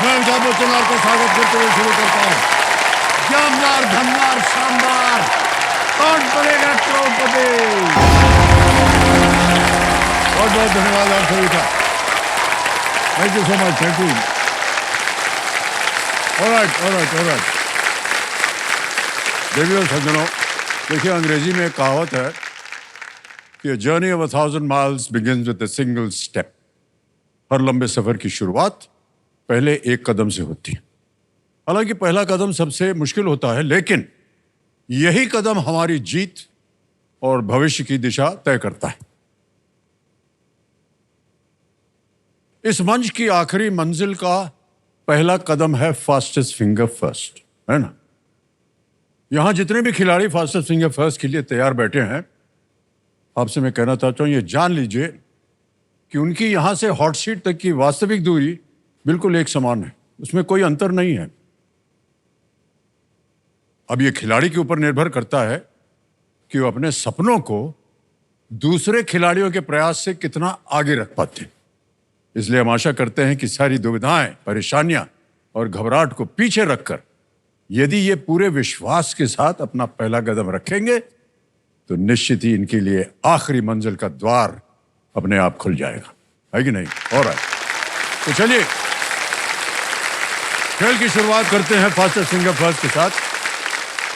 मैं अमिताभ बच्चन को स्वागत करते हुए शुरू करता हूँ। जानदार, धनदार, शानदार, कौन बनेगा करोड़पति। बहुत बहुत धन्यवाद आप सभी का। Thank you so much. Thank you. Alright. देवियों सज्जनों, देखिए अंग्रेजी में एक कहावत है कि journey of 1000 miles begins with a single step. हर लंबे सफर की शुरुआत पहले एक कदम से होती है। हालांकि पहला कदम सबसे मुश्किल होता है, लेकिन यही कदम हमारी जीत और भविष्य की दिशा तय करता है। इस मंच की आखिरी मंजिल का पहला कदम है फास्टेस्ट फिंगर फर्स्ट, है ना? यहां जितने भी खिलाड़ी फास्टेस्ट फिंगर फर्स्ट के लिए तैयार बैठे हैं, आपसे मैं कहना चाहता हूं, ये जान लीजिए कि उनकी यहां से हॉट सीट तक की वास्तविक दूरी बिल्कुल एक समान है, उसमें कोई अंतर नहीं है। अब ये खिलाड़ी के ऊपर निर्भर करता है कि वो अपने सपनों को दूसरे खिलाड़ियों के प्रयास से कितना आगे रख पाते हैं। इसलिए हम आशा करते हैं कि सारी दुविधाएं, परेशानियां और घबराहट को पीछे रखकर यदि ये पूरे विश्वास के साथ अपना पहला कदम रखेंगे तो निश्चित ही इनके लिए आखिरी मंजिल का द्वार अपने आप खुल जाएगा, है कि नहीं? ऑलराइट, तो चलिए खेल की शुरुआत करते हैं फास्टेस्ट फिंगर फर्स्ट के साथ।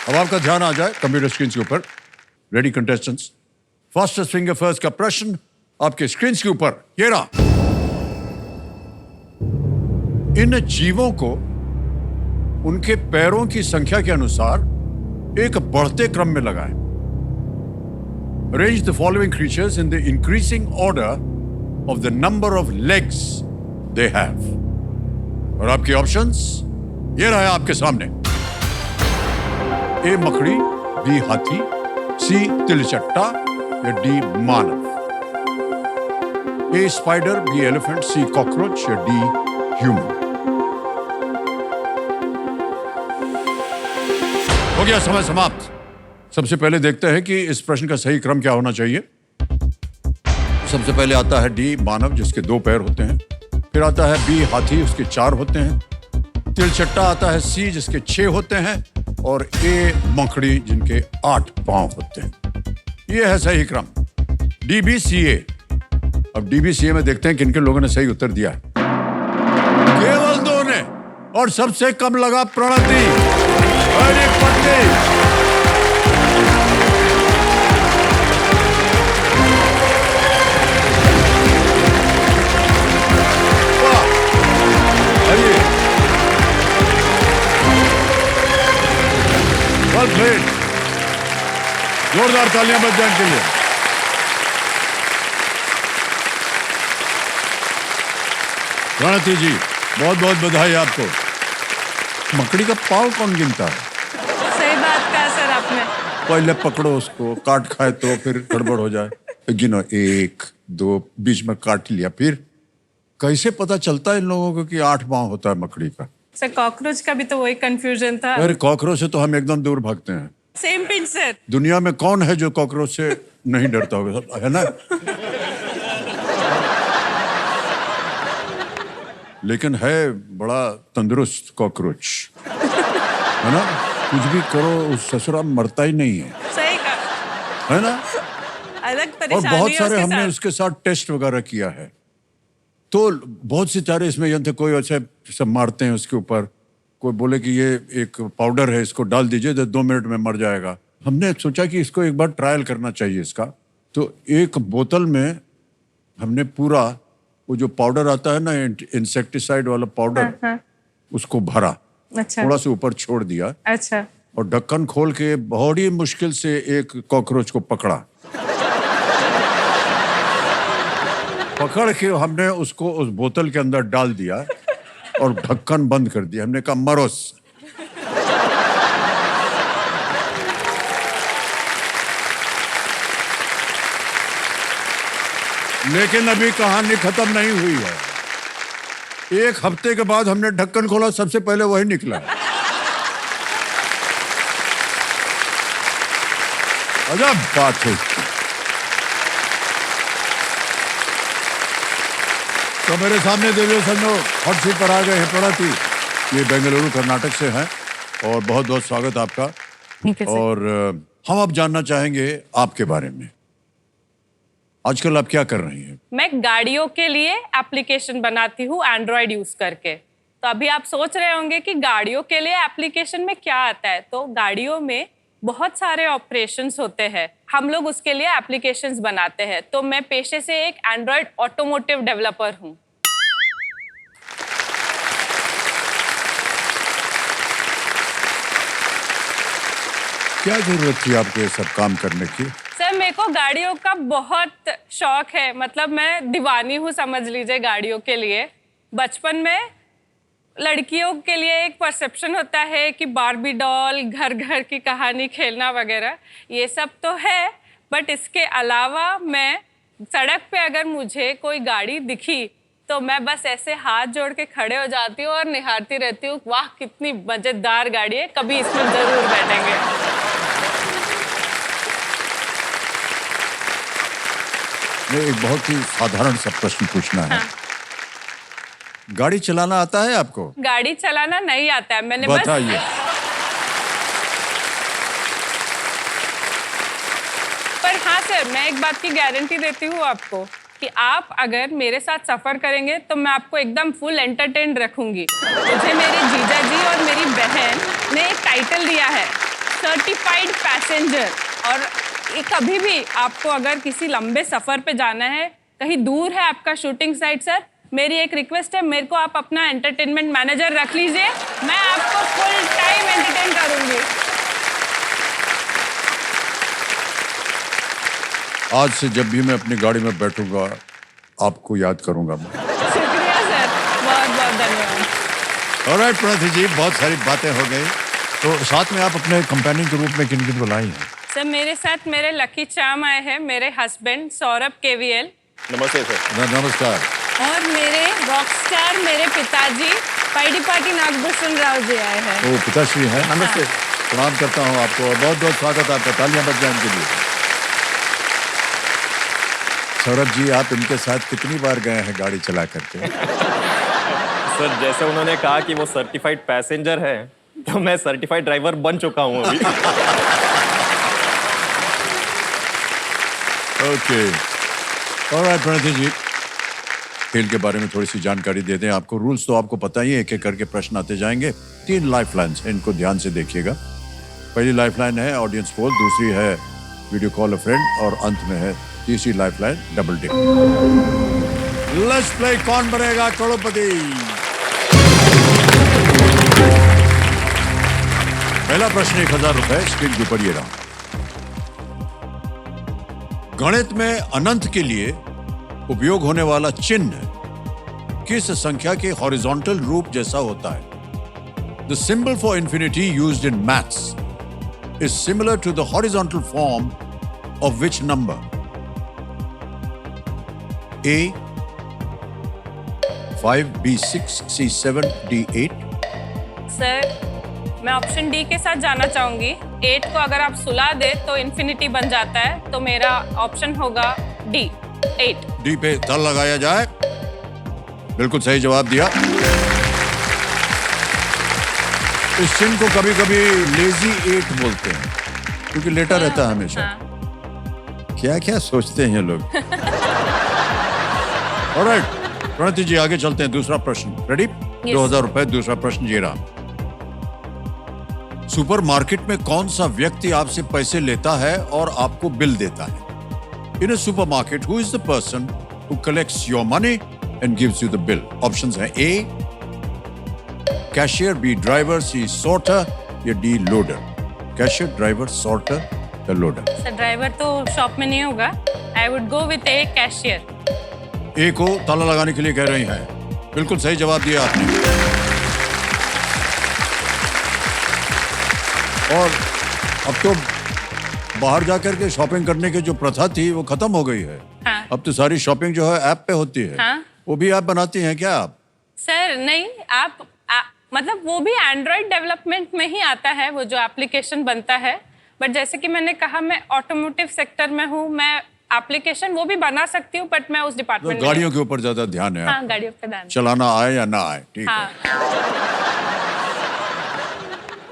अब आपका ध्यान आ जाए कंप्यूटर स्क्रीन के ऊपर। Ready contestants, fastest finger first का प्रश्न आपके स्क्रीन के ऊपर ये रहा। इन जीवों को उनके पैरों की संख्या के अनुसार एक बढ़ते क्रम में लगाएं। Arrange the following creatures in the increasing order of the number of legs they have. और आपके ऑप्शंस ये रहा है आपके सामने। ए मकड़ी, बी हाथी, सी तिलचट्टा या डी मानव। ए स्पाइडर, बी एलिफेंट, सी कॉकरोच या डी ह्यूमन। हो गया समय समाप्त। सबसे पहले देखते हैं कि इस प्रश्न का सही क्रम क्या होना चाहिए। सबसे पहले आता है डी मानव, जिसके 2 पैर होते हैं। फिर आता है बी हाथी, उसके 4 होते हैं। तिलचट्टा आता है सी, जिसके 6 होते हैं। और ए मकड़ी, जिनके 8 पांव होते हैं। यह है सही क्रम। डीबीसीए। अब डीबीसीए में देखते हैं किन-किन लोगों ने सही उत्तर दिया है। केवल 2 ने, और सबसे कम लगा प्रणति। अरे पट्टी। जोरदार तालियां बज जाए इनके लिए। प्रणति जी, बहुत बहुत बधाई आपको। मकड़ी का पाँव कौन गिनता है? सही बात कहा सर आपने। पहले पकड़ो उसको, काट खाए तो फिर गड़बड़ हो जाए। गिनो, 1 2, बीच में काट लिया। फिर कैसे पता चलता है इन लोगों को कि 8 पाँव होता है मकड़ी का? सर कॉकरोच का भी तो वही कंफ्यूजन था। अरे कॉकरोच से तो हम एकदम दूर भागते हैं। Same pinch sir. दुनिया में कौन है जो कॉकरोच से नहीं डरता होगा, है ना? लेकिन है बड़ा तंदुरुस्त कॉकरोच, है ना? कुछ भी करो उस ससुरा मरता ही नहीं है। सही कहा, है ना? अलग और परेशानी बहुत है सारे हमने साथ। उसके साथ टेस्ट वगैरह किया है। तो बहुत से चारे इसमें यंत्र, कोई ऐसे सब मारते हैं उसके ऊपर, कोई बोले कि ये एक पाउडर है, इसको डाल दीजिए तो 2 मिनट में मर जाएगा। हमने सोचा कि इसको एक बार ट्रायल करना चाहिए इसका। तो एक बोतल में हमने पूरा वो जो पाउडर आता है ना, इंसेक्टिसाइड वाला पाउडर, उसको भरा। अच्छा। थोड़ा सा ऊपर छोड़ दिया। अच्छा। और ढक्कन खोल के बड़ी मुश्किल से एक कॉकरोच को पकड़ा। पकड़ के हमने उसको उस बोतल के अंदर डाल दिया और ढक्कन बंद कर दिया। हमने कहा मरोस। लेकिन अभी कहानी खत्म नहीं हुई है। 1 हफ्ते के बाद हमने ढक्कन खोला, सबसे पहले वही निकला। अजब बात है। तो मेरे सामने देवियो संजो हॉट सीट पर आ गए हैं प्रणति। ये बेंगलुरु कर्नाटक से हैं और बहुत बहुत स्वागत आपका। ठीक है सर। और हम अब जानना चाहेंगे आपके बारे में। आजकल आप क्या कर रही हैं? मैं गाड़ियों के लिए एप्लीकेशन बनाती हूँ एंड्रॉयड यूज करके। तो अभी आप सोच रहे होंगे कि गाड़ियों के लिए एप्लीकेशन में क्या आता है। तो गाड़ियों में बहुत सारे ऑपरेशंस होते हैं, हम लोग उसके लिए एप्लीकेशंस बनाते हैं। तो मैं पेशे से एक एंड्रॉयड ऑटोमोटिव डेवलपर हूँ। क्या जरूरत थी आपको ये सब काम करने की? सर मेरे को गाड़ियों का बहुत शौक है, मतलब मैं दीवानी हूँ समझ लीजिए गाड़ियों के लिए। बचपन में लड़कियों के लिए एक परसेप्शन होता है कि बार्बी डॉल, घर घर की कहानी, खेलना वगैरह ये सब तो है, बट इसके अलावा मैं सड़क पे अगर मुझे कोई गाड़ी दिखी तो मैं बस ऐसे हाथ जोड़ के खड़े हो जाती हूँ और निहारती रहती हूँ, वाह कितनी मजेदार गाड़ी है, कभी इसमें जरूर बैठेंगे। मैं एक बहुत ही साधारण सा प्रश्न पूछना है। गाड़ी चलाना आता है आपको? गाड़ी चलाना नहीं आता है, मैंने बस बताइए। पर हाँ सर, मैं एक बात की गारंटी देती हूँ आपको कि आप अगर मेरे साथ सफर करेंगे तो मैं आपको एकदम फुल एंटरटेन रखूंगी। मुझे मेरे जीजा जी और मेरी बहन ने एक टाइटल दिया है, सर्टिफाइड पैसेंजर। और ये कभी भी आपको अगर किसी लंबे सफर पे जाना है, कहीं दूर है आपका शूटिंग साइट सर, मेरी एक रिक्वेस्ट है, मेरे को आप अपना एंटरटेनमेंट मैनेजर रख लीजिए, मैं आपको फुल टाइम एंटरटेन करूंगी। आज से जब भी मैं अपनी गाड़ी में बैठूंगा आपको याद करूंगा मैं। शुक्रिया सर, बहुत बहुत धन्यवाद। ऑलराइट प्रणति जी, बहुत सारी बातें हो गई। तो साथ में आप अपने कंपेनियन के रूप में किन किन बुलाई हैं? सर मेरे साथ मेरे लकी चाम आए हैं, मेरे हस्बैंड सौरभ केवीएल। नमस्ते सर। नमस्कार। और मेरे रॉकस्टार मेरे पिताजी पाइडीपाटी नागभूषण राव जी आए हैं। वो पिताश्री हैं। नमस्ते। प्रणाम करता हूँ आपको और बहुत बहुत स्वागत आपका। तालियां बज जाएं इनके लिए। सौरभ जी, आप इनके साथ कितनी बार गए हैं गाड़ी चला करके? सर जैसे उन्होंने कहा कि वो सर्टिफाइड पैसेंजर है, तो मैं सर्टिफाइड ड्राइवर बन चुका हूँ अभी। ओके। ऑलराइट प्रणति जी, खेल के बारे में थोड़ी सी जानकारी दे दें आपको। रूल्स तो आपको पता ही है, एक एक करके प्रश्न आते जाएंगे। 3 लाइफलाइंस हैं, इनको ध्यान से देखिएगा। पहली लाइफलाइन है ऑडियंस पोल, दूसरी है वीडियो कॉल अ फ्रेंड और अंत में है तीसरी lifeline double dip. Let's play Kaun Banega करोड़पति। पहला प्रश्न 1000 रुपए, स्क्रीन के ऊपर ये रहा। गणित में अनंत के लिए उपयोग होने वाला चिन्ह किस संख्या के हॉरिजॉन्टल रूप जैसा होता है? The symbol for infinity used in maths is similar to the horizontal form of which number? A 5, B 6, C 7, D 8। Sir मैं ऑप्शन डी के साथ जाना चाहूंगी। 8 को अगर आप सुला दे तो इन्फिनिटी बन जाता है, तो मेरा ऑप्शन होगा डी 8। डी पे तल लगाया जाए। बिल्कुल सही जवाब दिया। इस चिन्ह को कभी कभी लेजी 8 बोलते हैं क्योंकि लेटा रहता है हमेशा। क्या क्या सोचते हैं ये लोग। ऑलराइट प्रणति जी, आगे चलते हैं। दूसरा प्रश्न रेडी? 2000 रुपए। दूसरा प्रश्न ये रहा। सुपरमार्केट में कौन सा व्यक्ति आपसे पैसे लेता है और आपको बिल देता है? In a supermarket who is the person who collects your money and gives you the bill? Options हैं A cashier, B driver, C sorter या D loader. Cashier, driver, sorter या लोडर? सर ड्राइवर तो shop में नहीं होगा, I would go with a cashier. A को ताला लगाने के लिए कह रही हैं। बिल्कुल सही जवाब दिया आपने। और अब तो बाहर जाकर के शॉपिंग करने की जो प्रथा थी वो खत्म हो गई है। हाँ। अब तो सारी शॉपिंग जो है ऐप पे होती है। हाँ। वो भी आप बनाती हैं क्या आप? सर नहीं, मतलब वो भी एंड्रॉयड डेवलपमेंट में ही आता है, वो जो एप्लीकेशन बनता है। बट जैसे कि मैंने कहा, मैं ऑटोमोटिव सेक्टर में हूँ, मैं एप्लीकेशन वो भी बना सकती हूँ, बट मैं उस तो डिपार्टमेंट गाड़ियों के ऊपर ज्यादा ध्यान है हाँ, आपका। गाड़ियों पे ध्यान। चलाना आए या ना आए, ठीक हाँ, है।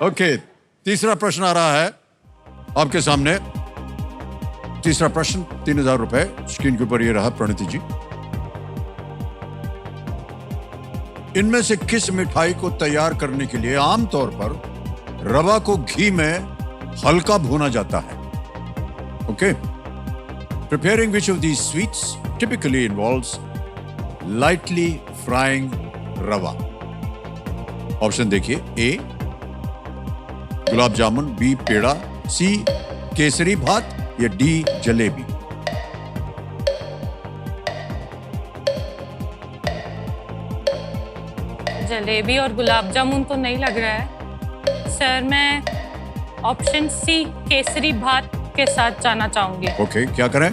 ओके, तीसरा प्रश्न आ रहा है आपके सामने। तीसरा प्रश्न, 3000 रुपए स्क्रीन के ऊपर ये रहा प्रणति जी। इनमें से किस मिठाई को तैयार करने के लिए आमतौर पर रवा को घी में हल्का भूना जाता है? Okay, preparing which of these sweets typically involves lightly frying rava? Option देखिए, ए गुलाब जामुन, बी पेड़ा, सी केसरी भात या डी जलेबी। जलेबी और गुलाब जामुन तो नहीं लग रहा है सर। मैं ऑप्शन सी केसरी भात के साथ जाना चाहूंगी। ओके, क्या करें?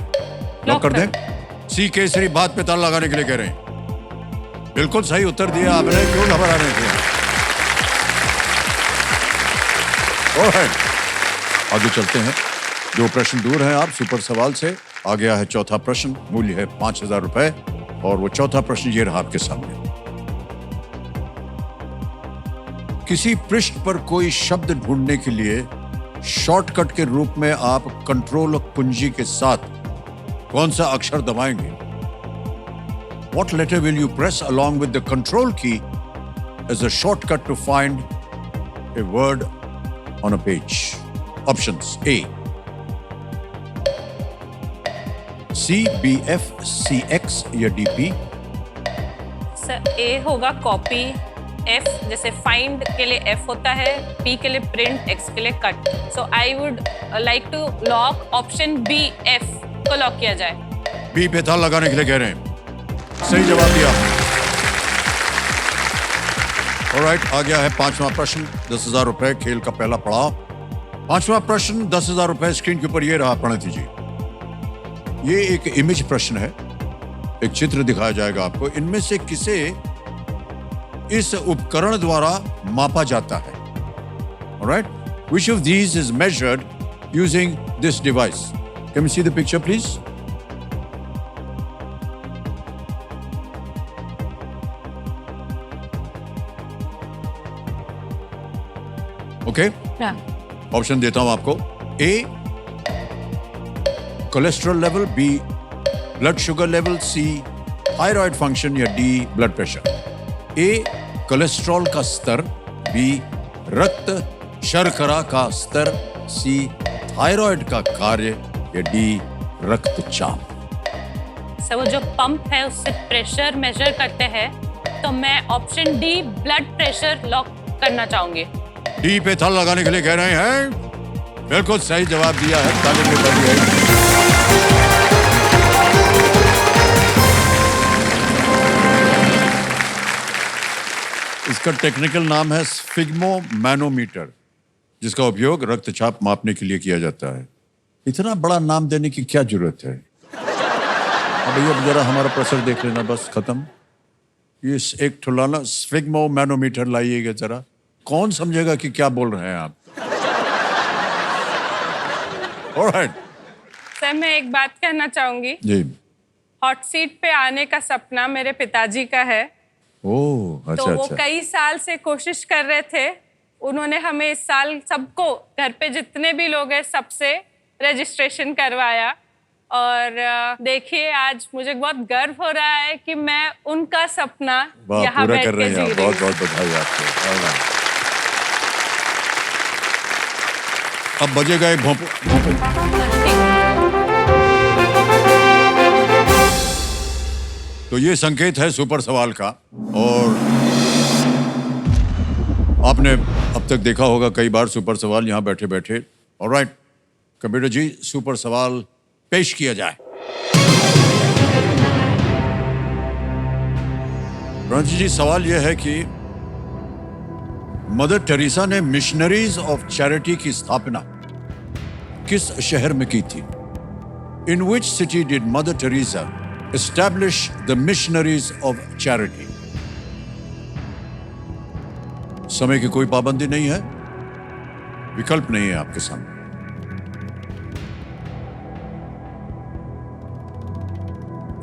लॉक कर दें? सी केसरी भात पे ताला लगाने के लिए कह रहे हैं। बिल्कुल सही उत्तर दिया आपने, क्यों घबरा रहे थे? ऑलराइट, आगे चलते हैं। 2 प्रश्न दूर हैं आप सुपर सवाल से। आ गया है चौथा प्रश्न, मूल्य है 5000 रुपए, और वो चौथा प्रश्न ये रहा आपके सामने। किसी पृष्ठ पर कोई शब्द ढूंढने के लिए शॉर्टकट के रूप में आप कंट्रोल कुंजी के साथ कौन सा अक्षर दबाएंगे? What letter will you press along with the control key as a shortcut to find a word on a page? Options: A C, B, F, C, X या D, P? सर ए होगा copy, F जैसे find के लिए F होता है, P के लिए print, x के लिए cut. So I would like to lock option B, F को लॉक किया जाए। बी पे ताला लगाने के लिए कह रहे हैं। सही जवाब दिया। ऑलराइट, आ गया है 5वां प्रश्न, 10,000 रुपए, खेल का पहला पड़ाव। 5वां प्रश्न, 10,000 रुपए स्क्रीन के ऊपर ये रहा प्रणति जी। ये एक इमेज प्रश्न है, एक चित्र दिखाया जाएगा आपको। इनमें से किसे इस उपकरण द्वारा मापा जाता है? Alright, which of these is measured using this device? Can we see the picture please? Okay, option देता हूं आपको। A cholesterol level, B blood sugar level, C thyroid function या D blood pressure. A cholesterol का स्तर, B रक्त शर्करा का स्तर, सी थायराइड का कार्य या डी रक्तचाप। सर वो जो पंप है उससे प्रेशर मेजर करते हैं, तो मैं option D blood pressure lock करना चाहूंगी। डी पे ताला लगाने के लिए कह रहे हैं। बिल्कुल सही जवाब दिया है, ताली में बजी है। इसका टेक्निकल नाम है स्फिग्मोमैनोमीटर, जिसका उपयोग रक्तचाप मापने के लिए किया जाता है। इतना बड़ा नाम देने की क्या जरूरत है? अब भैया जरा हमारा प्रेशर देख लेना, बस खत्म। ये एक ठुलाना स्फिग्मोमैनोमीटर लाइएगा जरा, कौन समझेगा कि क्या बोल रहे हैं आप? ऑलराइट। सर मैं एक बात कहना चाहूंगी। जी। हॉट सीट पे आने का सपना मेरे पिताजी का है। ओह, अच्छा तो वो अच्छा। कई साल से कोशिश कर रहे थे। उन्होंने हमें इस साल सबको, घर पे जितने भी लोग हैं, सबसे रजिस्ट्रेशन करवाया। और देखिए आज मुझे बहुत गर्व हो रहा है कि मैं उनका सपना यहाँ पूरा बैठ कर के रहे जी हैं। रही बहुत हूँ। बहुत बधाई आपको। अब बजेगा एक भोंपू। तो ये संकेत है सुपर सवाल का, और आपने अब तक देखा होगा कई बार सुपर सवाल यहाँ बैठे बैठे। ऑलराइट, कंप्यूटर जी सुपर सवाल पेश किया जाए। रणजी जी, सवाल यह है कि मदर टेरेसा ने मिशनरीज ऑफ चैरिटी की स्थापना किस शहर में की थी? In which city did Mother Teresa establish the Missionaries of Charity? समय की कोई पाबंदी नहीं है, विकल्प नहीं है आपके सामने।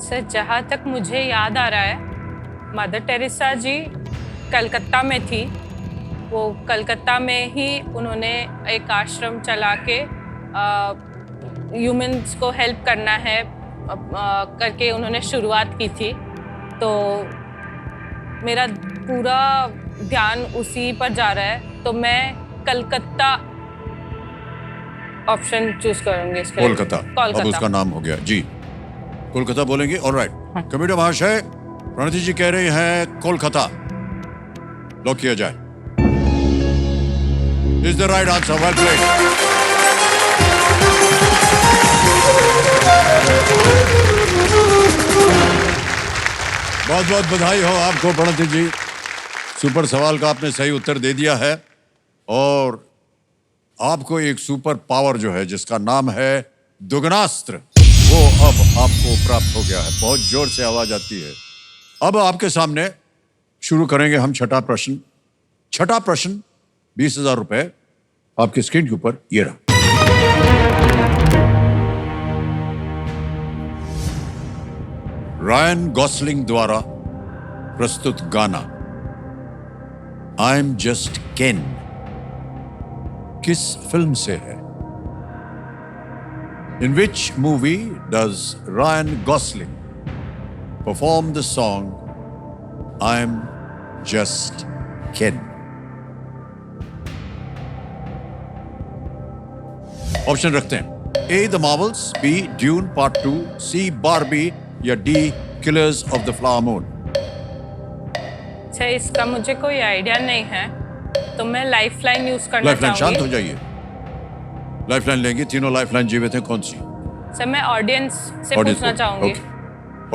सर जहाँ तक मुझे याद आ रहा है, मदर टेरेसा जी कलकत्ता में थी। वो कलकत्ता में ही उन्होंने एक आश्रम चला के ह्यूमंस को हेल्प करना है करके उन्होंने शुरुआत की थी। तो मेरा पूरा ध्यान उसी पर जा रहा है, तो मैं कलकत्ता ऑप्शन चूज करूंगी इसके लिए। कोलकाता, अब उसका नाम हो गया जी, कोलकाता बोलेंगे। ऑलराइट, कंप्यूटर महाशय, प्रणति जी कह रही हैं कोलकाता, लॉक किया जाए। Is the right answer, well played. बहुत बहुत बधाई हो आपको प्रणति जी, सुपर सवाल का आपने सही उत्तर दे दिया है और आपको एक सुपर पावर जो है जिसका नाम है दुगनास्त्र, वो अब आपको प्राप्त हो गया है। बहुत जोर से आवाज आती है। अब आपके सामने शुरू करेंगे हम छठा प्रश्न। छठा प्रश्न 20,000 रुपए आपकी स्क्रीन के ऊपर ये रहा। रायन गॉसलिंग द्वारा प्रस्तुत गाना आई एम जस्ट केन किस फिल्म से है? In which movie does Ryan Gosling perform the song I'm Just Ken? Option रखते हैं। A. The Marvels, B. Dune Part 2, C. Barbie या D. Killers of the Flower Moon। अच्छा, इसका मुझे कोई आइडिया नहीं है, तो मैं लाइफलाइन यूज करना लाइफलाइन, चाहूंगी। शांत हो जाइए। लाइफलाइन लेंगे, तीनों लाइफलाइन जीवित हैं, कौन सी? सर मैं ऑडियंस से पूछना चाहूंगी।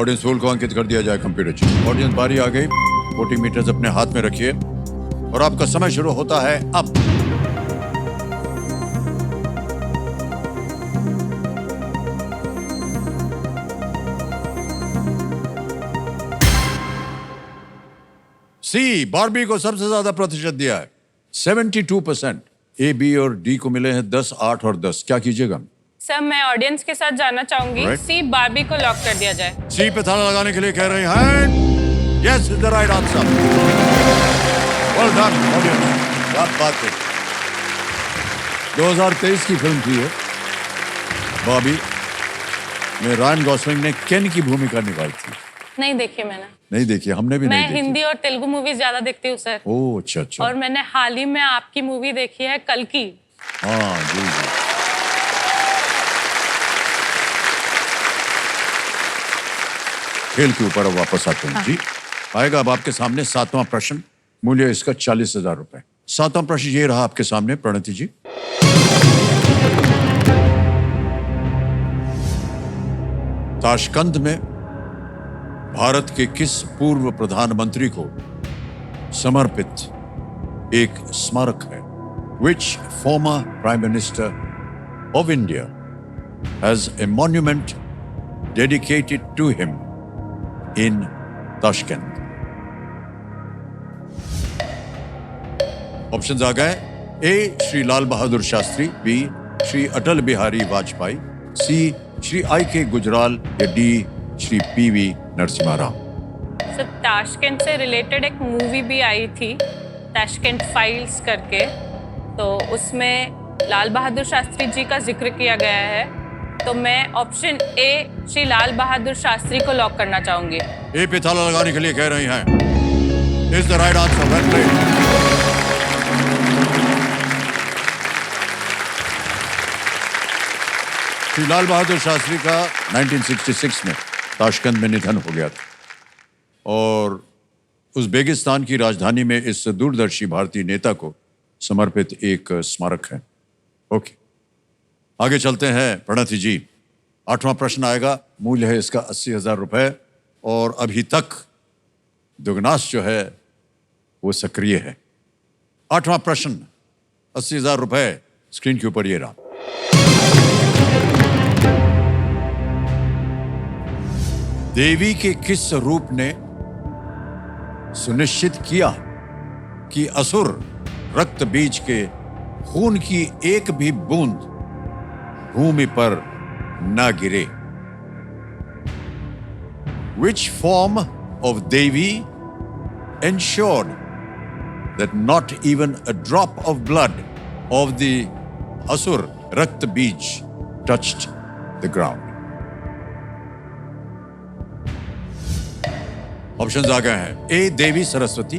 ऑडियंस पोल को अंकित कर दिया जाए कंप्यूटर जी। ऑडियंस बारी आ गई, वोटिंग मीटर्स अपने हाथ में रखिए और आपका समय शुरू होता है अब। सी, बारबी को सबसे ज्यादा प्रतिशत दिया है, 72%। ए, बी और डी को मिले हैं 10, 8 और 10। क्या कीजिएगा? सर मैं ऑडियंस के साथ जाना चाहूंगी। Right. सी, बारबी को लॉक कर दिया जाए। सी पे ताला लगाने के लिए कह रहे हैं। Yes is the right answer. Well done audience, क्या बात है। 2023 की फिल्म थी ये, बॉबी में रायन गॉसलिंग ने केन की भूमिका निभाई थी। नहीं देखी मैंने। नहीं देखी, हमने भी नहीं मैं देखी। हिंदी और तेलुगु मूवी ज्यादा देखती हूँ सर। ओह अच्छा अच्छा। और मैंने हाल ही में आपकी मूवी देखी है कल की। हाँ जी जी। खेल के ऊपर अब वापस आते हैं जी। आएगा अब आपके सामने सातवां प्रश्न, मूल्य इसका 40,000 रुपए। सातवां प्रश्न ये रहा आपके सामने प्रणति जी। ताशकंद में भारत के किस पूर्व प्रधानमंत्री को समर्पित एक स्मारक है? Which former Prime Minister of India has a monument dedicated to him in Tashkent? Options आ गए। A, Shri Lal Bahadur Shastri, B, Shri Atal Bihari Vajpayee, C, Shri I.K. Gujral या D, Shri PV Narasimha Rao. Sir Tashkent से रिलेटेड एक मूवी भी आई थी, ताशकंद फाइल्स करके, तो उसमें लाल बहादुर शास्त्री जी का जिक्र किया गया है। तो मैं ऑप्शन ए, श्री लाल बहादुर शास्त्री को लॉक करना चाहूंगी। ए पे ताला लगाने के लिए कह रही हैं। Is the right answer, well played. Shri Lal Bahadur Shastri का 1966 में ताशकंद में निधन हो गया था और उज़्बेकिस्तान की राजधानी में इस दूरदर्शी भारतीय नेता को समर्पित एक स्मारक है। ओके, आगे चलते हैं प्रणति जी। आठवां प्रश्न आएगा, मूल्य है इसका 80,000 रुपए और अभी तक दुगनास जो है वो सक्रिय है। आठवां प्रश्न 80,000 रुपए स्क्रीन के ऊपर ये रहा। देवी के किस रूप ने सुनिश्चित किया कि असुर रक्त बीज के खून की एक भी बूंद भूमि पर न गिरे? Which form of Devi ensured that not even a drop of blood of the Asur Rakt Bij touched the ground? Options आ गए हैं। A Devi Saraswati,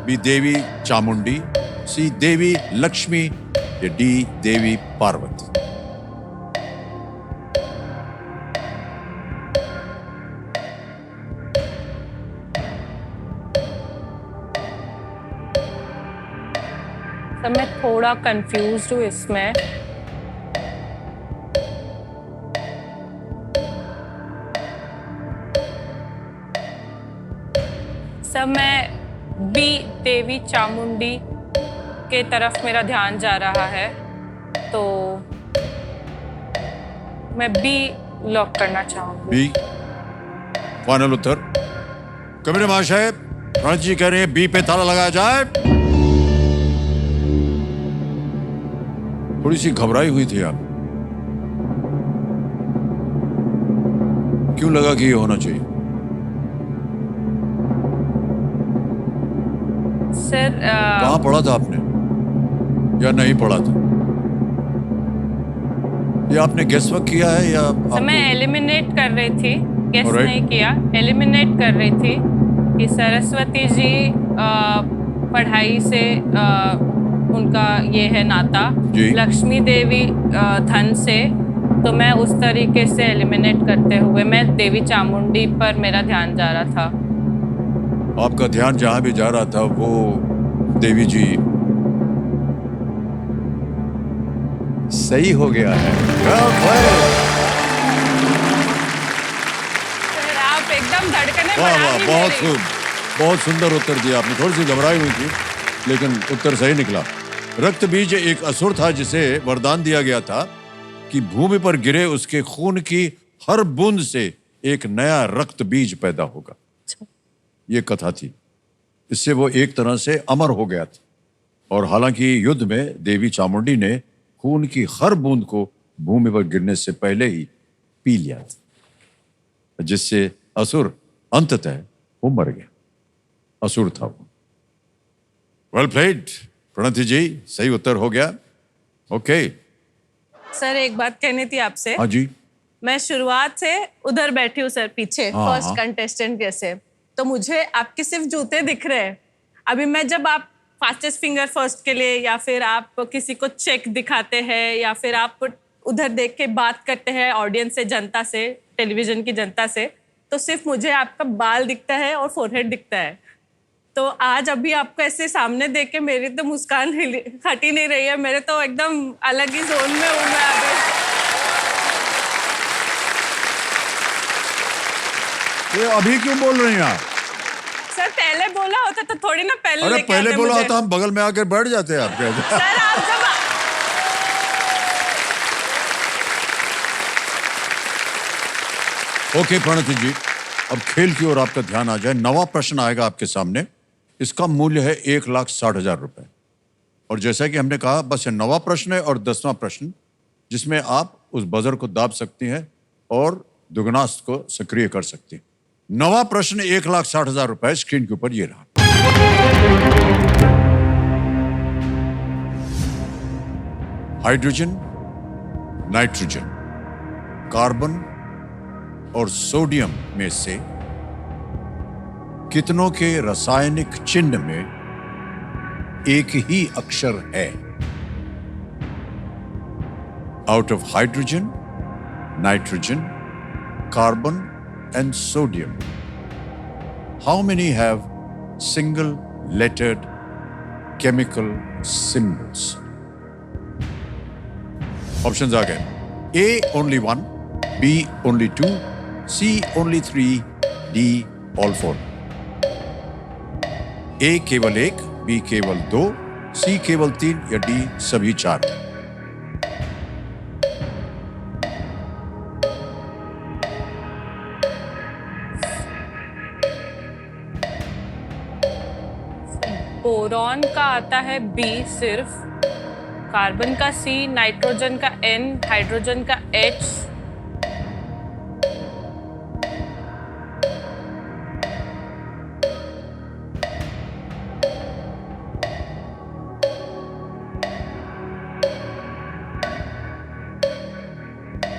B Devi Chamundi, C Devi Lakshmi या डी देवी पार्वती। तो मैं थोड़ा कंफ्यूज्ड हूँ इसमें। सब मैं बी देवी चामुंडी के तरफ मेरा ध्यान जा रहा है, तो मैं बी लॉक करना चाहूंगी। बी फाइनल उत्तर। कबीर महाशय, प्रणत जी कह रहे हैं बी पे ताला लगाया जाए। थोड़ी सी घबराई हुई थी आप, क्यों लगा कि ये होना चाहिए? सर कहाँ पढ़ा था आपने या नहीं पढ़ा था? ये आपने गेस वर्क किया है या सर मैं एलिमिनेट कर रही थी, गेस Alright. नहीं किया, एलिमिनेट कर रही थी कि सरस्वती जी पढ़ाई से उनका ये है नाता, जी। लक्ष्मी देवी धन से, तो मैं उस तरीके से एलिमिनेट करते हुए मैं देवी चामुंडी पर मेरा ध्यान जा रहा था। आपका ध्यान जहां भी जा रहा था वो देवी जी सही हो गया है। सर आप एकदम धड़कने वाह बढ़ा वाह, ही बहुत मेरी। बहुत सुंदर उत्तर दिया आपने। थोड़ी सी घबराई हुई थी लेकिन उत्तर सही निकला। रक्त बीज एक असुर था जिसे वरदान दिया गया था कि भूमि पर गिरे उसके खून की हर बूंद से एक नया रक्त बीज पैदा होगा। ये कथा थी। इससे वो एक तरह से अमर हो गया था। और हालांकि युद्ध में देवी चामुंडी ने खून की हर बूंद को भूमि पर गिरने से पहले ही पी लिया था, जिससे असुर अंततः वो मर गया। असुर था वो। वेल प्लेड प्रणति जी, सही उत्तर हो गया। ओके सर एक बात कहनी थी आपसे। हाँ जी। मैं शुरुआत से उधर बैठी हूँ सर, पीछे हाँ, फर्स्ट हाँ। कंटेस्टेंट जैसे, तो मुझे आपके सिर्फ जूते दिख रहे हैं। अभी मैं जब आप फास्टेस्ट फिंगर फर्स्ट के लिए या फिर आप किसी को चेक दिखाते हैं या फिर आप उधर देख के बात करते हैं ऑडियंस से, जनता से, टेलीविजन की जनता से, तो सिर्फ मुझे आपका बाल दिखता है और फोरहेड दिखता है। तो आज अभी आपको ऐसे सामने देख के मेरी तो मुस्कान हट ही नहीं रही है। मेरे तो एकदम अलग ही जोन में हूँ मैं अभी। ये अभी क्यों बोल रही हैं आप? सर पहले बोला होता तो थोड़ी ना पहले अरे लेके पहले आते बोला मुझे। होता हम बगल में आकर बैठ जाते हैं आपके। सर आप जब ओके प्रणति जी, अब खेल की ओर आपका ध्यान आ जाए। नवा प्रश्न आएगा आपके सामने। इसका मूल्य है 1,60,000 रुपए। और जैसा कि हमने कहा, बस ये नवा प्रश्न है और 10वां प्रश्न, जिसमें आप उस बजर को दाब सकती हैं और दुगुनास्त को सक्रिय कर सकती हैं। नवा प्रश्न 1,60,000 रुपए स्क्रीन के ऊपर ये रहा। हाइड्रोजन, नाइट्रोजन, कार्बन और सोडियम में से कितनों के रासायनिक चिन्ह में एक ही अक्षर है? Out of hydrogen, nitrogen, carbon and sodium, how many have single lettered chemical symbols? Options are again: A only 1, B only 2, C only 3, D all 4. A केवल 1, B केवल 2, C केवल 3 या D सभी 4? बोरॉन का आता है बी सिर्फ, carbon का सी, नाइट्रोजन का एन, हाइड्रोजन का H,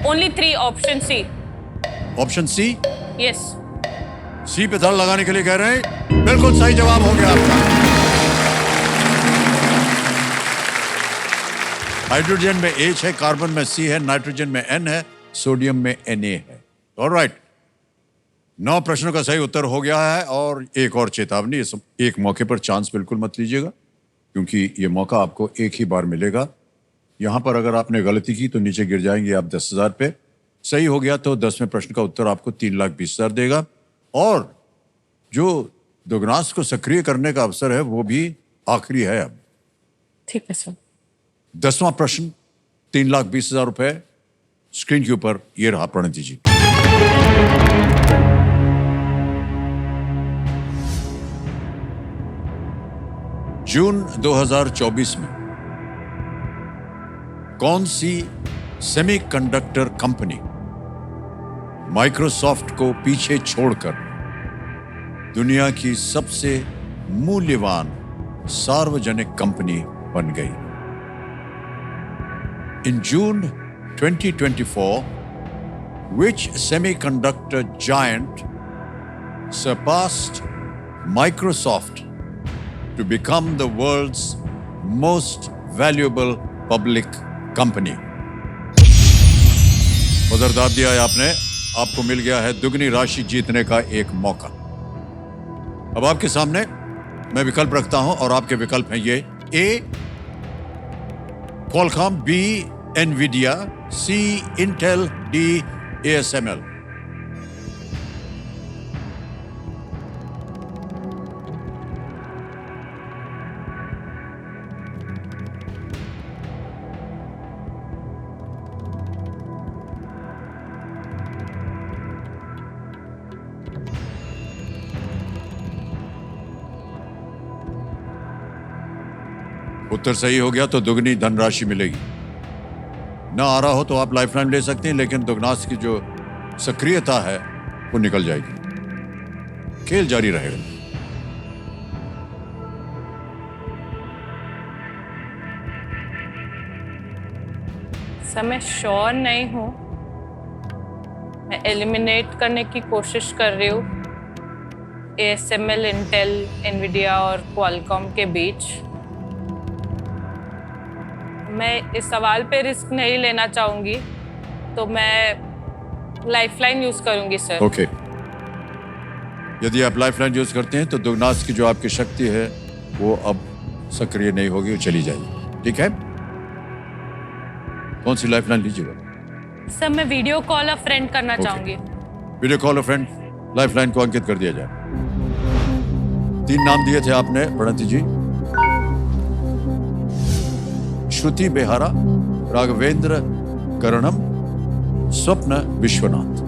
Only 3 option C. Option C, Yes. C पे धड़ लगाने के लिए कह रहे हैं। बिल्कुल सही जवाब हो गया आपका। हाइड्रोजन में H है, कार्बन में C है, नाइट्रोजन में N है, सोडियम में Na है। ऑलराइट, 9 प्रश्नों का सही उत्तर हो गया है। और एक और चेतावनी, इस एक मौके पर चांस बिल्कुल मत लीजिएगा, क्योंकि ये मौका आपको एक ही बार मिलेगा। यहां पर अगर आपने गलती की तो नीचे गिर जाएंगे आप 10,000 पे। सही हो गया तो 10वें प्रश्न का उत्तर आपको 3,20,000 देगा। और जो दुगनास को सक्रिय करने का अवसर है वो भी आखिरी है अब। ठीक है सर। 10वां प्रश्न, 3,20,000 रुपए स्क्रीन के ऊपर। ये रहा प्रणति जी। जून 2024 में कौन सी सेमीकंडक्टर कंपनी माइक्रोसॉफ्ट को पीछे छोड़कर दुनिया की सबसे मूल्यवान सार्वजनिक कंपनी बन गई? In June 2024, which semiconductor giant surpassed Microsoft to become the world's most valuable public company? उधर दाब दिया है आपने, आपको मिल गया है दुगनी राशि जीतने का एक मौका। अब आपके सामने मैं विकल्प रखता हूं और आपके विकल्प हैं ये: ए Qualcomm, B Nvidia, C Intel, D ASML। उत्तर सही हो गया तो दुगनी धनराशि मिलेगी। ना आ रहा हो तो आप लाइफलाइन ले सकते हैं, लेकिन दुगनास की जो सक्रियता है वो निकल जाएगी। खेल जारी रहेगा। सर मैं श्योर नहीं हूँ, मैं एलिमिनेट करने की कोशिश कर रही हूँ ASML, इंटेल, एनवीडिया और क्वालकॉम के बीच। मैं इस सवाल पे रिस्क नहीं लेना चाहूंगी, तो मैं लाइफलाइन यूज करूंगी सर। ओके, यदि आप लाइफलाइन यूज करते हैं तो दुगनास की जो आपकी शक्ति है वो अब सक्रिय नहीं होगी, वो चली जाएगी। ठीक है, कौन सी लाइफलाइन लीजिएगा? सर मैं वीडियो कॉल अ फ्रेंड करना चाहूंगी। Video call a friend lifeline को अंकित कर दिया जाए। 3 नाम दिए थे आपने प्रणति जी: श्रुति बेहारा, राघवेंद्र कर्णम, स्वप्न विश्वनाथ।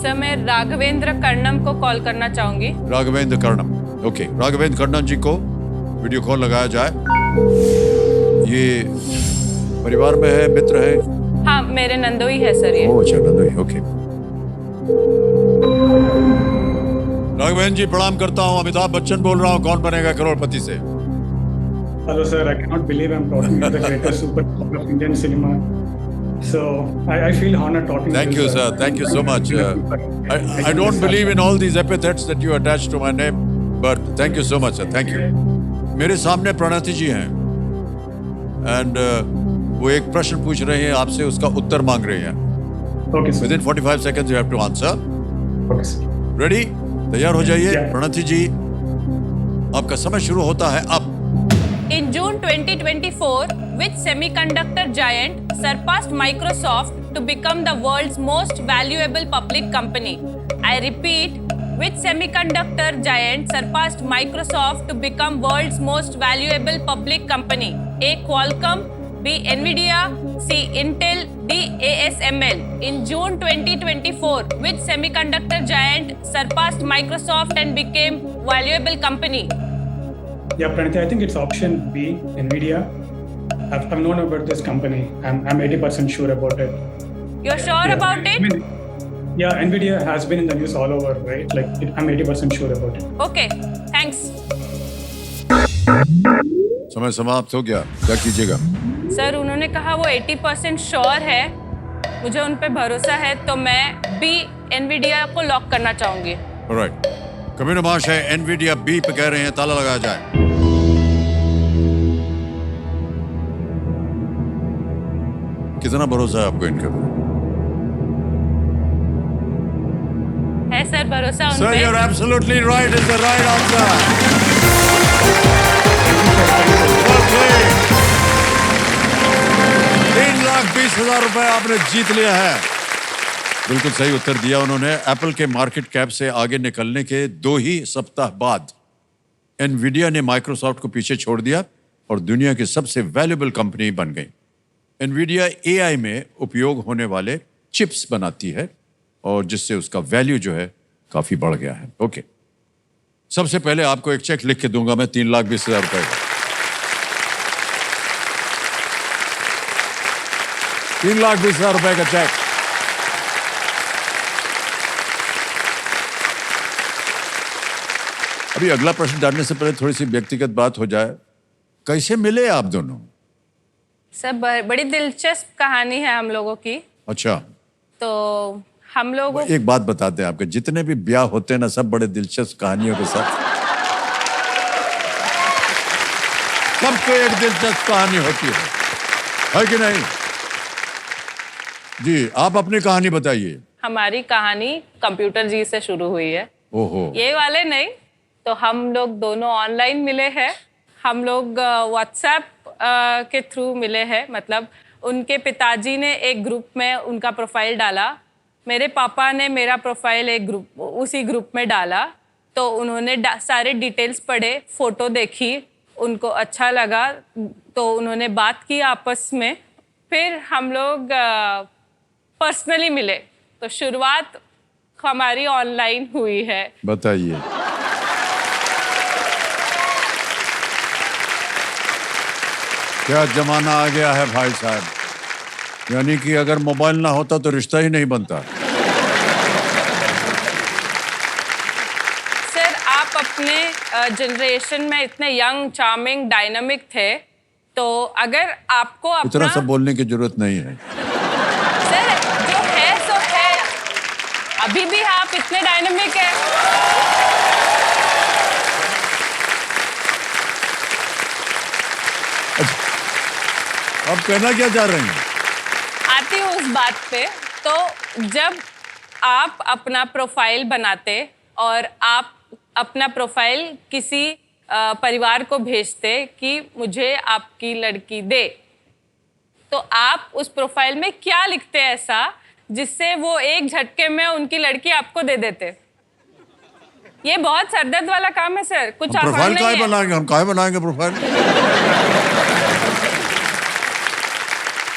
सर मैं राघवेंद्र कर्णम को कॉल करना चाहूंगी। राघवेंद्र कर्णम, ओके, राघवेंद्र कर्णम जी को वीडियो कॉल लगाया जाए। ये परिवार में है, मित्र है? हाँ, मेरे नंदोई है सर ये। ओह अच्छा, नंदोई, ओके। राघवेंद्र जी प्रणाम करता हूँ, अमिताभ बच्चन बोल रहा हूँ, कौन बनेगा करोड़पति से। Hello sir, I cannot believe I'm talking to the greatest superstar of Indian cinema. So I feel honored talking Thank to you, sir. Thank you so much. I don't believe in all these epithets that you attach to my name, but thank you so much, sir. Thank you. मेरे सामने प्रणति जी हैं, and वो एक प्रश्न पूछ रहे हैं आपसे, उसका उत्तर मांग रहे हैं। Okay sir. Within 45 seconds you have to answer. Okay sir. Ready? तैयार हो जाइए। Yeah. प्रणति जी, आपका समय शुरू होता है अब। In June 2024, which semiconductor giant surpassed Microsoft to become the world's most valuable public company? I repeat, which semiconductor giant surpassed Microsoft to become world's most valuable public company? A. Qualcomm, B. Nvidia, C. Intel, D. ASML. In June 2024, which semiconductor giant surpassed Microsoft and became valuable company? Yeah, Pranati, I think it's option B, Nvidia. I've known about this company. I'm 80% sure about it. You're sure about I it? mean, yeah, Nvidia has been in the news all over, right? I'm 80% sure about it. Okay, thanks. समय समाप्त हो गया, क्या कीजिएगा? Sir उन्होंने कहा वो 80% sure है, मुझे उन पे भरोसा है, तो मैं बी एनवीडिया को लॉक करना चाहूंगी। राइट, कमिश्नर महाशय एनवीडिया बी पे कह रहे हैं, ताला लगाया जाए। कितना भरोसा है आपको इनके ऊपर? है सर भरोसा उन Sir, पे? you're absolutely right. Is the right answer. Okay. 3,20,000 रुपए आपने जीत लिया है। बिल्कुल सही उत्तर दिया उन्होंने। एप्पल के मार्केट कैप से आगे निकलने के 2 ही सप्ताह बाद एनवीडिया ने माइक्रोसॉफ्ट को पीछे छोड़ दिया और दुनिया की सबसे वैल्यूएबल कंपनी बन गई। एनवीडिया एआई में उपयोग होने वाले चिप्स बनाती है और जिससे उसका वैल्यू जो है काफी बढ़ गया है। ओके, सबसे पहले आपको एक चेक लिख के दूंगा मैं 3,20,000 रुपए का। 3,20,000 रुपए का चेक। अभी अगला प्रश्न डालने से पहले थोड़ी सी व्यक्तिगत बात हो जाए। कैसे मिले आप दोनों? सर बड़ी दिलचस्प कहानी है हम लोगों की। अच्छा, तो हम लोगों एक बात बताते हैं, आपके जितने भी ब्याह होते हैं ना, सब बड़े दिलचस्प कहानियों के साथ। सबको एक दिलचस्प कहानी होती है कि नहीं? जी, आप अपनी कहानी बताइए। हमारी कहानी कंप्यूटर जी से शुरू हुई है। ओहो, ये वाले नहीं, तो हम लोग दोनों ऑनलाइन मिले हैं। हम लोग व्हाट्सएप के थ्रू मिले हैं। मतलब उनके पिताजी ने एक ग्रुप में उनका प्रोफाइल डाला, मेरे पापा ने मेरा प्रोफाइल एक ग्रुप उसी ग्रुप में डाला, तो उन्होंने सारे डिटेल्स पढ़े, फोटो देखी, उनको अच्छा लगा, तो उन्होंने बात की आपस में। फिर हम लोग पर्सनली मिले, तो शुरुआत हमारी ऑनलाइन हुई है। बताइए। क्या जमाना आ गया है भाई साहब, यानी कि अगर मोबाइल ना होता तो रिश्ता ही नहीं बनता। सर आप अपने जनरेशन में इतने यंग, चार्मिंग, डायनामिक थे, तो अगर आपको अपना इतना सब बोलने की जरूरत नहीं है। सर जो है सो है, अभी भी आप इतने डायनामिक है। अब कहना क्या चाह रहे हैं? आती हूँ उस बात पे। तो जब आप अपना प्रोफाइल बनाते और आप अपना प्रोफाइल किसी परिवार को भेजते कि मुझे आपकी लड़की दे, तो आप उस प्रोफाइल में क्या लिखते ऐसा जिससे वो एक झटके में उनकी लड़की आपको दे देते? ये बहुत सरदर्द वाला काम है सर, कुछ आसान प्रोफाइल नहीं काहे है। बनाएंगे हम? काहे बनाएंगे प्रोफाइल?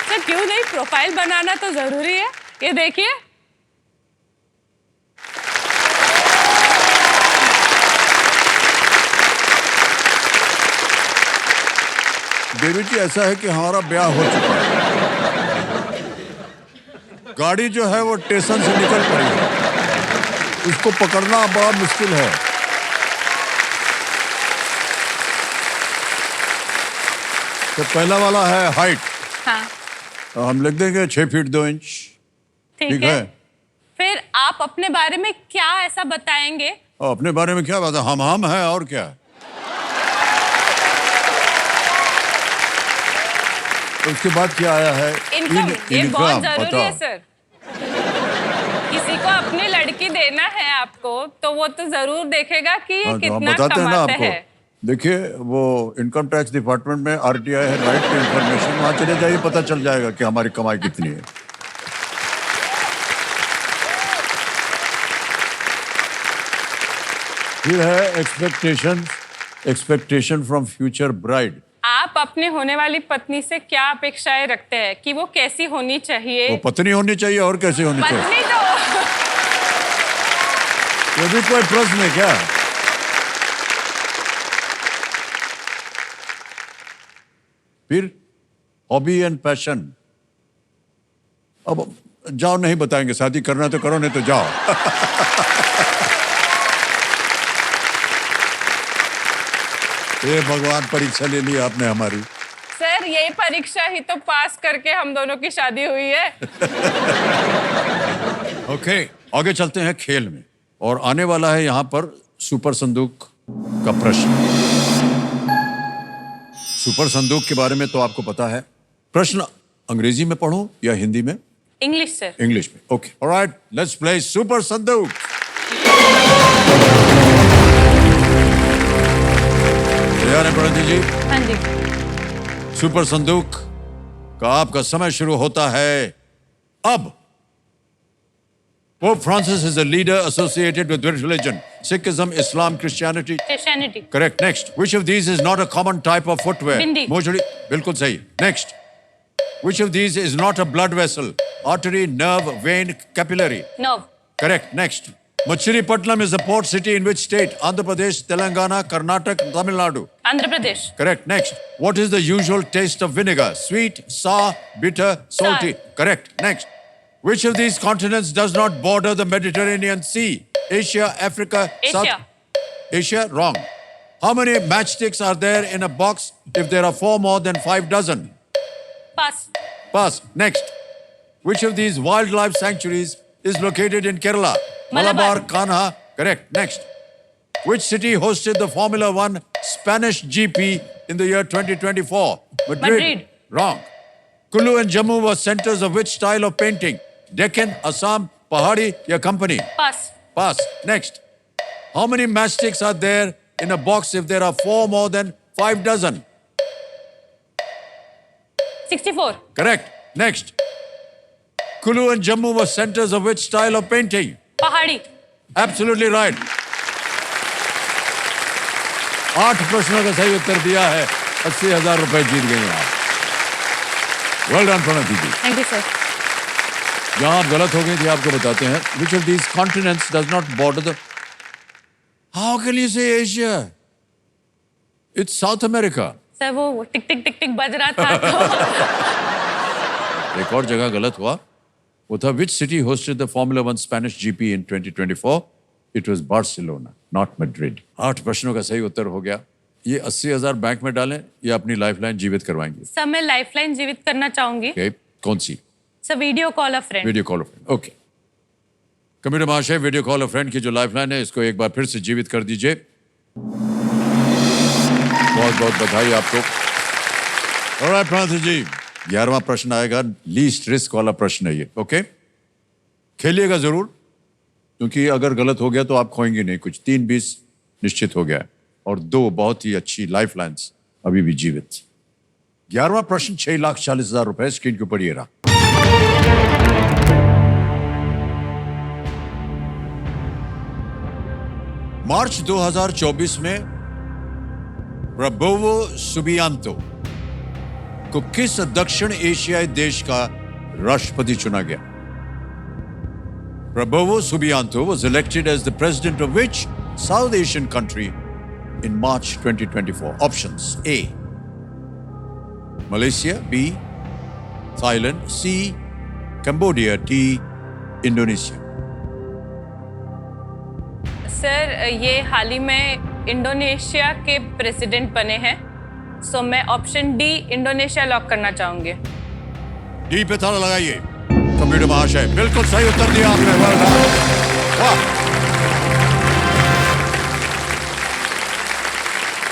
सर क्यों नहीं, प्रोफाइल बनाना तो जरूरी है। ये देखिए, देवी जी ऐसा है कि हमारा ब्याह हो चुका है, गाड़ी जो है वो स्टेशन से निकल पड़ी है, उसको पकड़ना बड़ा मुश्किल है। तो पहला वाला है हाइट, हाँ तो हम लिख देंगे 6 फीट 2 इंच। ठीक है। फिर आप अपने बारे में क्या ऐसा बताएंगे? और अपने बारे में क्या बात है, हम है और क्या। तो उसके बाद क्या आया है? इनकम। ये बहुत जरूरी बताओ। है सर। किसी को अपनी लड़की देना है आपको, तो वो तो जरूर देखेगा कि ये हाँ, तो हम कितना बताते हैं ना कमाते आपको। हैं। देखिए, वो इनकम टैक्स डिपार्टमेंट में आरटीआई है, राइट टू इंफॉर्मेशन, वहां चले जाइए, पता चल जाएगा कि हमारी कमाई कितनी है। फिर है एक्सपेक्टेशन फ्रॉम फ्यूचर ब्राइड। आप अपने होने वाली पत्नी से क्या अपेक्षाएं रखते हैं कि वो कैसी होनी चाहिए? वो पत्नी होनी चाहिए और कैसे होनी चाहिए? पत्नी तो ये भी कोई प्रश्न है क्या? फिर हॉबी एंड पैशन। अब जाओ, नहीं बताएंगे, शादी करना तो करो, नहीं तो जाओ। ये भगवान, परीक्षा ले ली आपने हमारी। सर ये परीक्षा ही तो पास करके हम दोनों की शादी हुई है। ओके, आगे चलते हैं खेल में और आने वाला है यहाँ पर सुपर संदूक का प्रश्न। सुपर संदूक के बारे में तो आपको पता है। प्रश्न अंग्रेजी में पढ़ूं या हिंदी में? English sir. इंग्लिश में। Okay, alright, let's play super संदूक। तैयार है प्रणति जी? हाँ जी। सुपर संदूक का आपका समय शुरू होता है अब। Pope Francis is a leader associated with which religion? Sikhism, Islam, Christianity? Christianity. Correct. Next. Which of these is not a common type of footwear? Bindi. Mostly. बिल्कुल सही. Next. Which of these is not a blood vessel? Artery, nerve, vein, capillary? Nerve. Correct. Next. Machilipatnam is a port city in which state? Andhra Pradesh, Telangana, Karnataka, Tamil Nadu? Andhra Pradesh. Correct. Next. What is the usual taste of vinegar? Sweet, sour, bitter, salty? Sour. Correct. Next. Which of these continents does not border the Mediterranean Sea? Asia, Africa, Asia. South? Asia? Wrong. How many matchsticks are there in a box if there are 4 more than 5 dozen? Pass. Pass. Next. Which of these wildlife sanctuaries is located in Kerala? Malabar. Kanha. Correct. Next. Which city hosted the Formula One Spanish GP in the year 2024? Madrid. Wrong. Kulu and Jammu were centers of which style of painting? Deccan, Assam, Pahadi, या company? Pass. Pass. Next. How many matchsticks are there in a box if there are 4 more than 5 dozen? 64. Correct. Next. Kulu and Jammu were centers of which style of painting? पहाड़ी. Absolutely right. 8 प्रश्नों का सही उत्तर दिया है। 80,000 रुपए जीत गए हैं आप। Well done, Pranati ji. Thank you sir. जहां आप गलत हो गई थी आपको बताते हैं। Which of these continents does not border the? How can you say Asia? It's South America. Sir वो टिक टिक टिक टिक बज रहा था तो एक और जगह गलत हुआ। वो था which city hosted the Formula One Spanish GP in 2024? It was Barcelona, not Madrid. 8 प्रश्नों का सही उत्तर हो गया। ये 80,000 बैंक में डालें या अपनी लाइफलाइन जीवित करवाएंगे? सर मैं लाइफलाइन जीवित करना चाहूंगी। Okay. कौन सी? Sir video call a friend. Video call a friend. Okay. Computer महाशय, वीडियो कॉल अ फ्रेंड की जो लाइफलाइन है इसको एक बार फिर से जीवित कर दीजिए। बहुत बहुत बधाई आपको। ऑलराइट प्रणति जी, 11वां प्रश्न आएगा, लीस्ट रिस्क वाला प्रश्न है ये। ओके, खेलिएगा जरूर, क्योंकि अगर गलत हो गया तो आप खोएंगे नहीं कुछ। 3-20 निश्चित हो गया है और 2 बहुत ही अच्छी लाइफलाइंस अभी भी जीवित। 11वां प्रश्न 6,40,000 रुपए स्क्रीन के ऊपर ये रहा। मार्च 2024 में प्रबोवो सुबियांतो को किस दक्षिण एशियाई देश का राष्ट्रपति चुना गया? Prabowo Subianto was elected as the president of which South Asian country in March 2024? Options: A. Malaysia, B. Thailand, C. Cambodia, D. Indonesia. Sir ये हाल ही में इंडोनेशिया के प्रेसिडेंट बने हैं, सो मैं ऑप्शन डी इंडोनेशिया लॉक करना चाहूंगी। डी पे ताला लगाइए। कंप्यूटर महाशय, बिल्कुल सही उत्तर दिया आपने। Well done. वाह।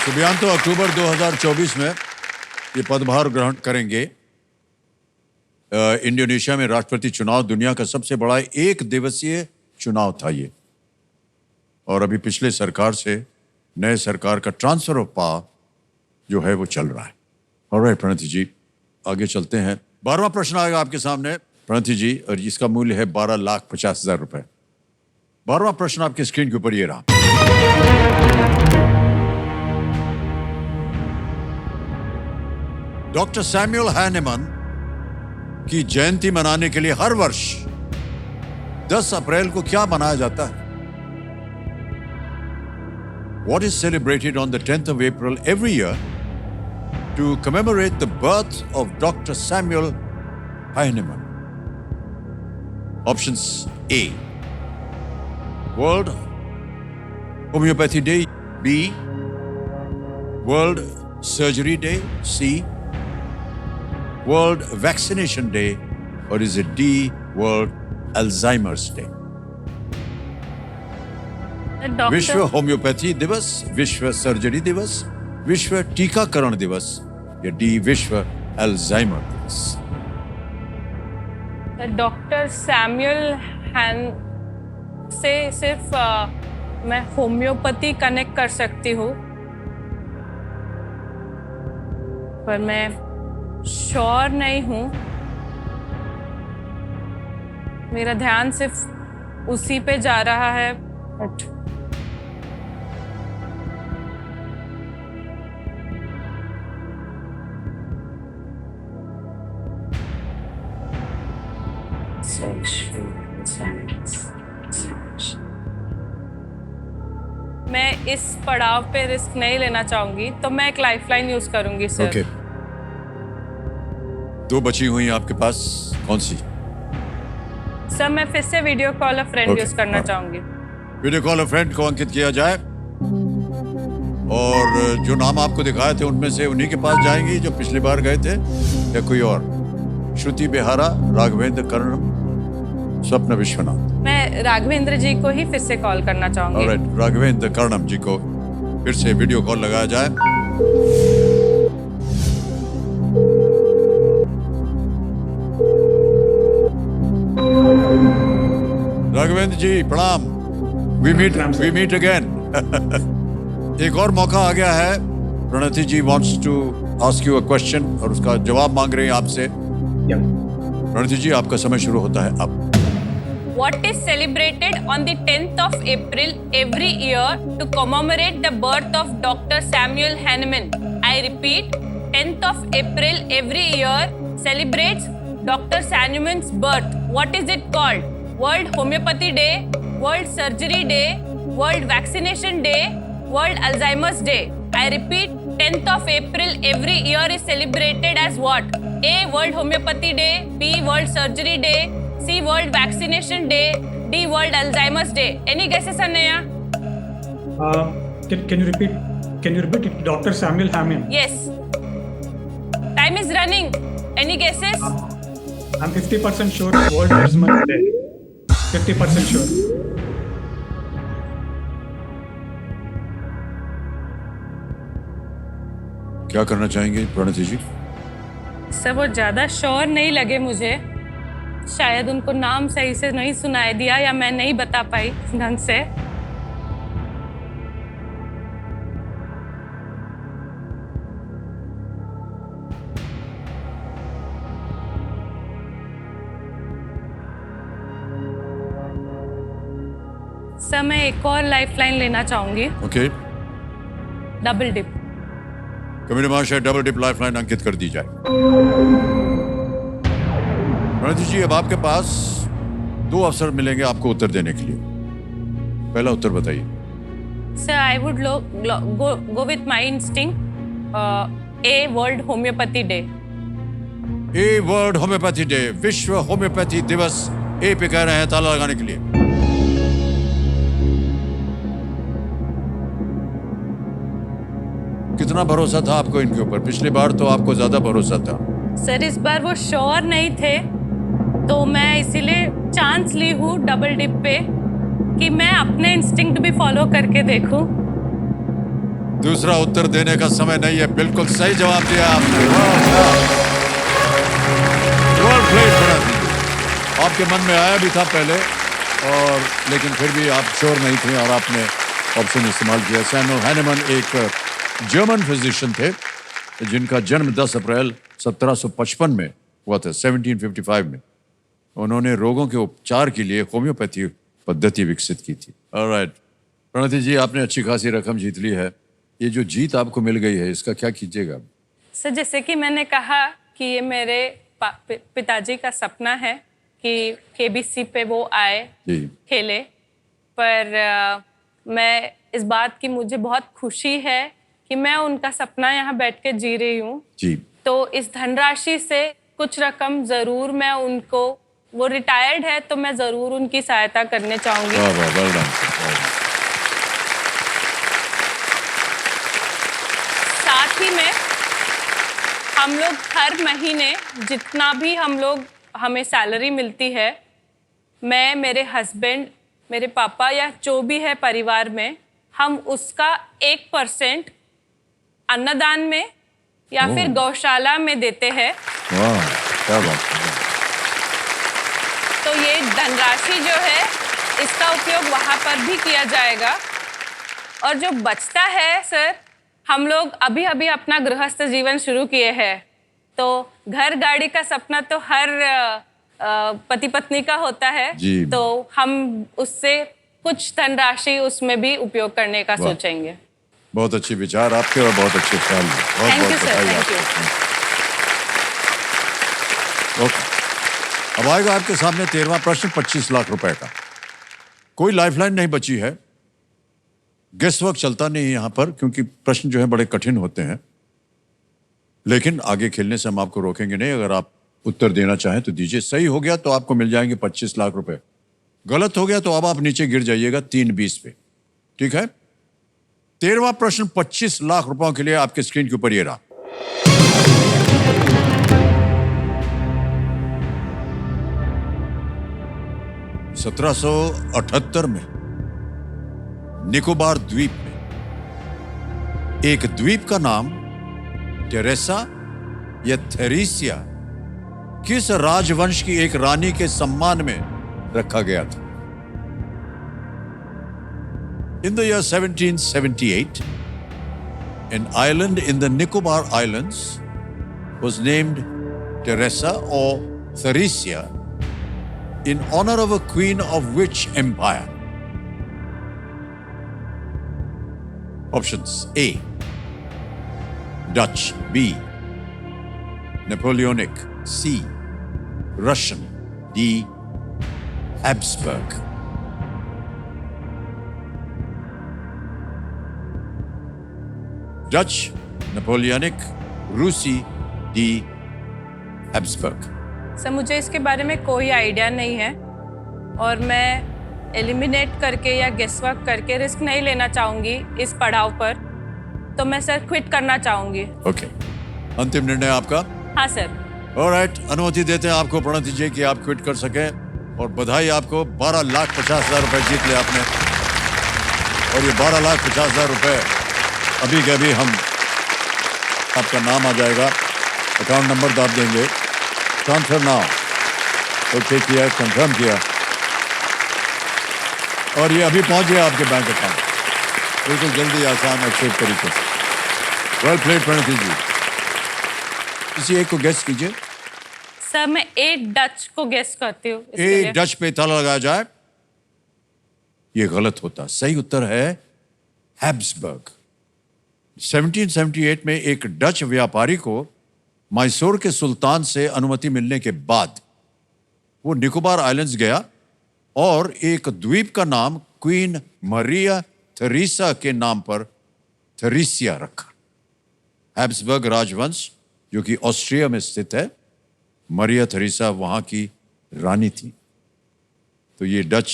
सुबियांतो अक्टूबर 2024 में ये पदभार ग्रहण करेंगे। इंडोनेशिया में राष्ट्रपति चुनाव दुनिया का सबसे बड़ा 1 दिवसीय चुनाव था ये, और अभी पिछले सरकार से नए सरकार का ट्रांसफर ऑफ पावर जो है वो चल रहा है। ऑलराइट प्रणति जी, आगे चलते हैं। 12वां प्रश्न आएगा आपके सामने प्रणति जी, और इसका मूल्य है 12,50,000 रुपए। 12वां प्रश्न आपके स्क्रीन के ऊपर ये रहा। डॉक्टर सैमुअल हैनेमन की जयंती मनाने के लिए हर वर्ष 10 अप्रैल को क्या मनाया जाता है? What is celebrated on the 10th of April every year to commemorate the birth of Dr. Samuel Hahnemann? Options: A. World Homeopathy Day, B. World Surgery Day, C. World Vaccination Day, or is it D, World Alzheimer's Day? विश्व doctor homeopathy दिवस, विश्व surgery दिवस, विश्व टीकाकरण दिवस, या D विश्व Alzheimer दिवस? डॉक्टर सैमुअल हैन से सिर्फ मैं होम्योपैथी कनेक्ट कर सकती हूँ, पर मैं श्योर नहीं हूँ। मेरा ध्यान सिर्फ उसी पे जा रहा है। बट मैं इस पड़ाव पे रिस्क नहीं लेना चाहूंगी, तो मैं एक लाइफलाइन यूज करूंगी सर। ओके, दो बची हुई आपके पास, कौन सी? सर मैं फिर से video call friend Okay, use करना हाँ। चाहूंगी। वीडियो कॉल फ्रेंड को अंकित किया जाए, और जो नाम आपको दिखाए थे उनमें से उन्हीं के पास जाएंगी जो पिछली बार गए थे, या कोई और? श्रुति बेहारा, राघवेंद्र कर्णम, स्वप्न विश्वनाथ। मैं राघवेंद्र जी को ही फिर से कॉल करना चाहूंगी। ऑलराइट, राघवेंद्र कर्णम जी को फिर से वीडियो कॉल लगाया जाए। राघवेंद्र जी प्रणाम, प्रणाम, sir. We meet again. एक और मौका आ गया है। Pranati ji wants to ask you a question, और उसका जवाब मांग रहे हैं आपसे। Yeah. प्रणति जी, आपका समय शुरू होता है अब। What is celebrated on the 10th of April every year to commemorate the birth of Dr. Samuel Hahnemann? I repeat, 10th of April every year celebrates Dr. Hahnemann's birth. What is it called? World Homeopathy Day, World Surgery Day, World Vaccination Day, World Alzheimer's Day. I repeat, 10th of April every year is celebrated as what? A. World Homeopathy Day, B. World Surgery Day, C. World Vaccination Day, D. World Alzheimer's Day. Any guesses, Anaya? Can you repeat? Can you repeat it? Dr. Samuel Hahnemann. Yes. Time is running. Any guesses? I'm 50% sure World Alzheimer's Day. 50% sure. क्या करना चाहेंगे प्रणति जी? Sir वो ज़्यादा sure नहीं लगे मुझे। शायद उनको नाम सही से नहीं सुनाई दिया, या मैं नहीं बता पाई ढंग से। सर मैं एक और लाइफलाइन लेना चाहूंगी, ओके, डबल डिप। कमिटी महाशय, डबल डिप लाइफलाइन अंकित कर दी जाए। प्रणति जी, अब आपके पास दो अवसर मिलेंगे आपको उत्तर देने के लिए। पहला उत्तर बताइए। Sir I would go with my instinct, a world homeopathy day. A world homeopathy day, विश्व होम्योपैथी दिवस, ए पे कह रहे हैं ताला लगाने के लिए। कितना भरोसा था आपको इनके ऊपर? पिछली बार तो आपको ज्यादा भरोसा था। सर इस बार वो श्योर नहीं थे, तो मैं इसीलिए चांस ली हूँ डबल डिप पे कि मैं अपने इंस्टिंक्ट भी फॉलो करके देखूं। दूसरा उत्तर देने का समय नहीं है, बिल्कुल सही जवाब दिया आपने। Well played, Pranati. आपके मन में आया भी था पहले, और लेकिन फिर भी आप श्योर नहीं थे और आपने ऑप्शन इस्तेमाल किया। सैमुअल हैनेमन एक जर्मन फिजिशियन थे जिनका जन्म 10 अप्रैल 1755 में हुआ था, 1755 में। उन्होंने रोगों के उपचार के लिए होम्योपैथी पद्धति विकसित की थी। ऑलराइट प्रणति जी, आपने अच्छी खासी रकम जीत ली है। ये जो जीत आपको मिल गई है, इसका क्या कीजिएगा? सर जैसे कि मैंने कहा कि ये मेरे पिताजी का सपना है कि केबीसी पे वो आए, जी। खेले, पर मैं इस बात की मुझे बहुत खुशी है कि मैं उनका सपना यहाँ बैठ के जी रही हूँ। जी। तो इस धनराशि से कुछ रकम जरूर मैं उनको, वो रिटायर्ड है तो मैं जरूर उनकी सहायता करने चाहूंगी। वाह वाह, well done. साथ ही में हम लोग हर महीने जितना भी हमें सैलरी मिलती है, मैं, मेरे हस्बैंड, मेरे पापा या जो भी है परिवार में, हम उसका 1% अन्नदान में या फिर गौशाला में देते हैं। वाह, क्या बात है। तो ये धनराशि जो है इसका उपयोग वहाँ पर भी किया जाएगा। और जो बचता है सर, हम लोग अभी अभी अपना गृहस्थ जीवन शुरू किए हैं, तो घर गाड़ी का सपना तो हर पति पत्नी का होता है जी। तो हम उससे कुछ धनराशि उसमें भी उपयोग करने का वाह। सोचेंगे। बहुत अच्छे विचार आपके और बहुत अच्छे ख्याल। बहुत Thank बहुत you, sir. बधाई Thank you. आपको। ओके, अब आएगा आपके सामने 13वां प्रश्न 25 लाख रुपए का। कोई लाइफलाइन नहीं बची है, गेस वर्क चलता नहीं है यहाँ पर, क्योंकि प्रश्न जो है बड़े कठिन होते हैं। लेकिन आगे खेलने से हम आपको रोकेंगे नहीं। अगर आप उत्तर देना चाहें तो दीजिए। सही हो गया तो आपको मिल जाएंगे 25 लाख रुपए। गलत हो गया तो अब आप नीचे गिर जाइएगा 3-20 पे। ठीक है? 13वां प्रश्न 25 लाख रुपयों के लिए आपके स्क्रीन के ऊपर ये रहा। (1778) में निकोबार द्वीप में एक द्वीप का नाम टेरेसा या थेरेसिया किस राजवंश की एक रानी के सम्मान में रखा गया था? In the year 1778, an island in the Nicobar Islands was named Teresa or Theresia in honor of a queen of which empire? Options: A, Dutch; B, Napoleonic; C, Russian; D, Habsburg. Dutch, Napoleonic, रूसी, D, Habsburg. Sir मुझे इसके बारे में कोई idea नहीं है और मैं एलिमिनेट करके या गेसवर्क करके रिस्क नहीं लेना चाहूंगी इस पड़ाव पर, तो मैं सर क्विट करना चाहूंगी। ओके, अंतिम निर्णय आपका? हाँ सर। ऑलराइट, अनुमति देते हैं आपको प्रणति जी कि आप क्विट कर सकें। और बधाई आपको, 12,50,000 रुपए जीत ले आपने। और ये 12,50,000 रुपए अभी के अभी हम आपका नाम आ जाएगा, अकाउंट नंबर दाब देंगे, ट्रांसफर नाउ। ओके किया, कंफर्म किया और ये अभी पहुंच गया आपके बैंक अकाउंट, बिल्कुल जल्दी, आसान, अच्छे तरीके से। वेल प्लेड प्रणति जी। किसी एक को गेस कीजिए। सर मैं ए डच को गेस करती हूँ। ए डच पे ताला लगाया जाए। ये गलत होता, सही उत्तर है हैब्सबर्ग। 1778 में एक डच व्यापारी को मैसूर के सुल्तान से अनुमति मिलने के बाद वो निकोबार आइलैंड्स गया और एक द्वीप का नाम क्वीन मरिया थेरेसा के नाम पर थेरेसिया रखा। हैब्सबर्ग राजवंश जो कि ऑस्ट्रिया में स्थित है, मरिया थेरेसा वहां की रानी थी। तो ये डच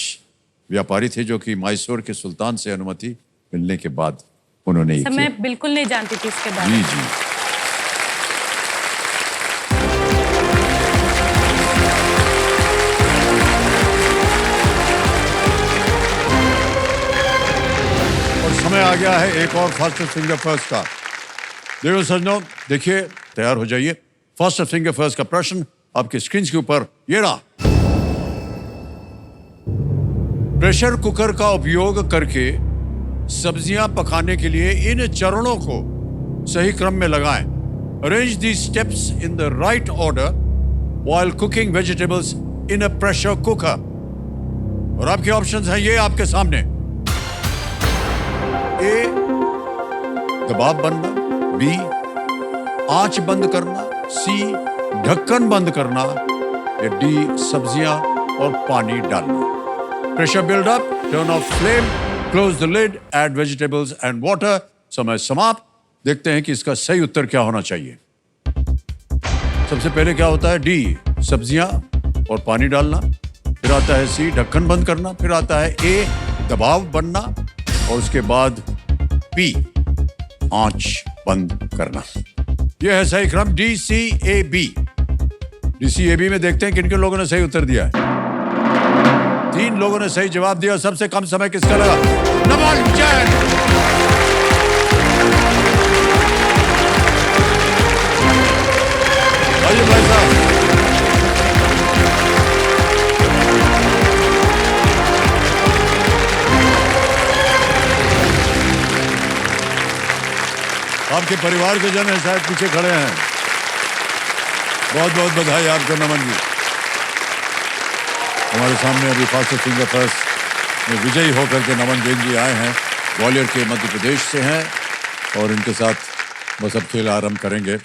व्यापारी थे जो कि मैसूर के सुल्तान से अनुमति मिलने के बाद उन्होंने सर मैं बिल्कुल नहीं जानती थी इसके बारे जी में। जी। और समय आ गया है एक और फास्टर फिंगर फर्स्ट का। देखो सज्जनों, देखिए, तैयार हो जाइए। फास्टर फिंगर फर्स्ट का प्रश्न आपके स्क्रीन के ऊपर ये रहा। प्रेशर कुकर का उपयोग करके सब्जियां पकाने के लिए इन चरणों को सही क्रम में लगाएं। Arrange the steps in the right order while cooking vegetables in a pressure cooker. और आपके ऑप्शंस हैं ये आपके सामने। ए, दबाव बनना; बी, आंच बंद करना; सी, ढक्कन बंद करना; या डी, सब्जियां और पानी डालना। Pressure buildup, turn off flame, close the lid, add vegetables and water. समय समाप्त। देखते हैं कि इसका सही उत्तर क्या होना चाहिए। सबसे पहले क्या होता है? डी, सब्जियां और पानी डालना। फिर आता है सी, ढक्कन बंद करना। फिर आता है ए, दबाव बनना। और उसके बाद बी, आंच बंद करना। ये है सही क्रम DCAB। DCAB में देखते हैं किन किन लोगों ने सही उत्तर दिया है। 3 लोगों ने सही जवाब दिया। सबसे कम समय किसका लगा? नमन जैन। आइए भाई साहब। आपके परिवार के जन शायद पीछे खड़े हैं। बहुत बहुत बधाई आपको नमन जी। हमारे सामने अभी फास्ट फिंगर फर्स्ट में विजयी होकर के नमन जैन जी आए हैं। ग्वालियर के मध्य प्रदेश से हैं और इनके साथ बस अब खेल आरंभ करेंगे।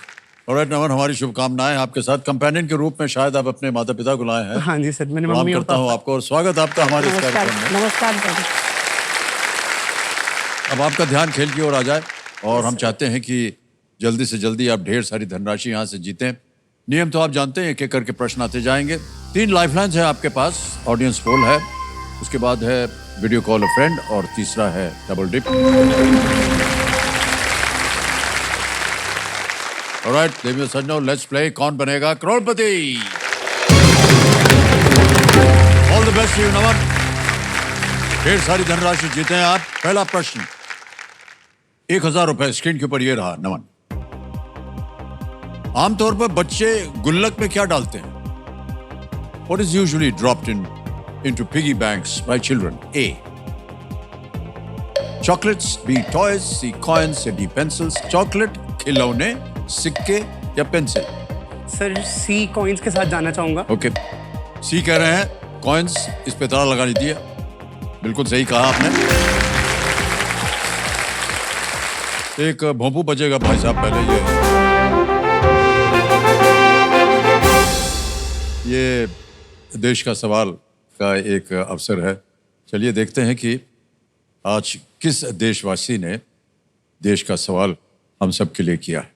और नमन, हमारी शुभकामनाएं आपके साथ। कंपेनियन के रूप में शायद आप अपने माता पिता को लाए हैं। हाँ जी सर, मैंने प्रणाम मम्मी और करता हूँ आपको और स्वागत आपका हमारे इस कार्यक्रम में। नमस्कार सर। अब आपका ध्यान खेल की ओर आ जाए और हम चाहते हैं कि जल्दी से जल्दी आप ढेर सारी धनराशि यहाँ से जीतें। नियम तो आप जानते हैं, एक एक करके प्रश्न आते जाएंगे। 3 लाइफलाइंस है आपके पास। ऑडियंस पोल है, उसके बाद है वीडियो कॉल अ फ्रेंड और तीसरा है डबल डिप। ऑलराइट देवियों सज्जनों, let's play Kaun Banega Crorepati. All the best you नमन। ढेर सारी धनराशि जीते हैं आप। पहला प्रश्न 1000 रुपए स्क्रीन के ऊपर ये रहा नमन। आमतौर पर बच्चे गुल्लक में क्या डालते हैं? What is usually dropped into piggy banks by children? A. Chocolates, B. Toys, C. Coins, D. Pencils. Chocolate, खिलौने, सिक्के या पेंसिल? सर सी कॉइन्स के साथ जाना चाहूंगा। ओके, सी कह रहे हैं। कॉइन्स, इस पे ताला लगा लीजिए। बिल्कुल सही कहा आपने। एक भोंपू बजेगा भाई साहब पहले। ये देश का सवाल का एक अवसर है। चलिए देखते हैं कि आज किस देशवासी ने देश का सवाल हम सब के लिए किया है।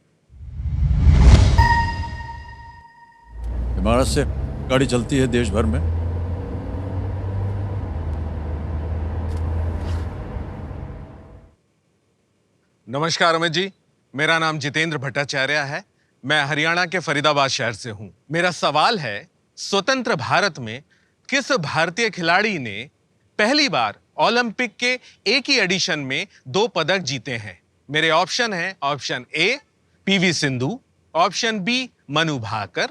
इमारत से गाड़ी चलती है देश भर में। नमस्कार अमित जी, मेरा नाम जितेंद्र भट्टाचार्य है। मैं हरियाणा के फरीदाबाद शहर से हूं। मेरा सवाल है, स्वतंत्र भारत में किस भारतीय खिलाड़ी ने पहली बार ओलंपिक के एक ही एडिशन में 2 पदक जीते हैं? मेरे ऑप्शन हैं, option A P V Sindhu, option B Manu Bhaker,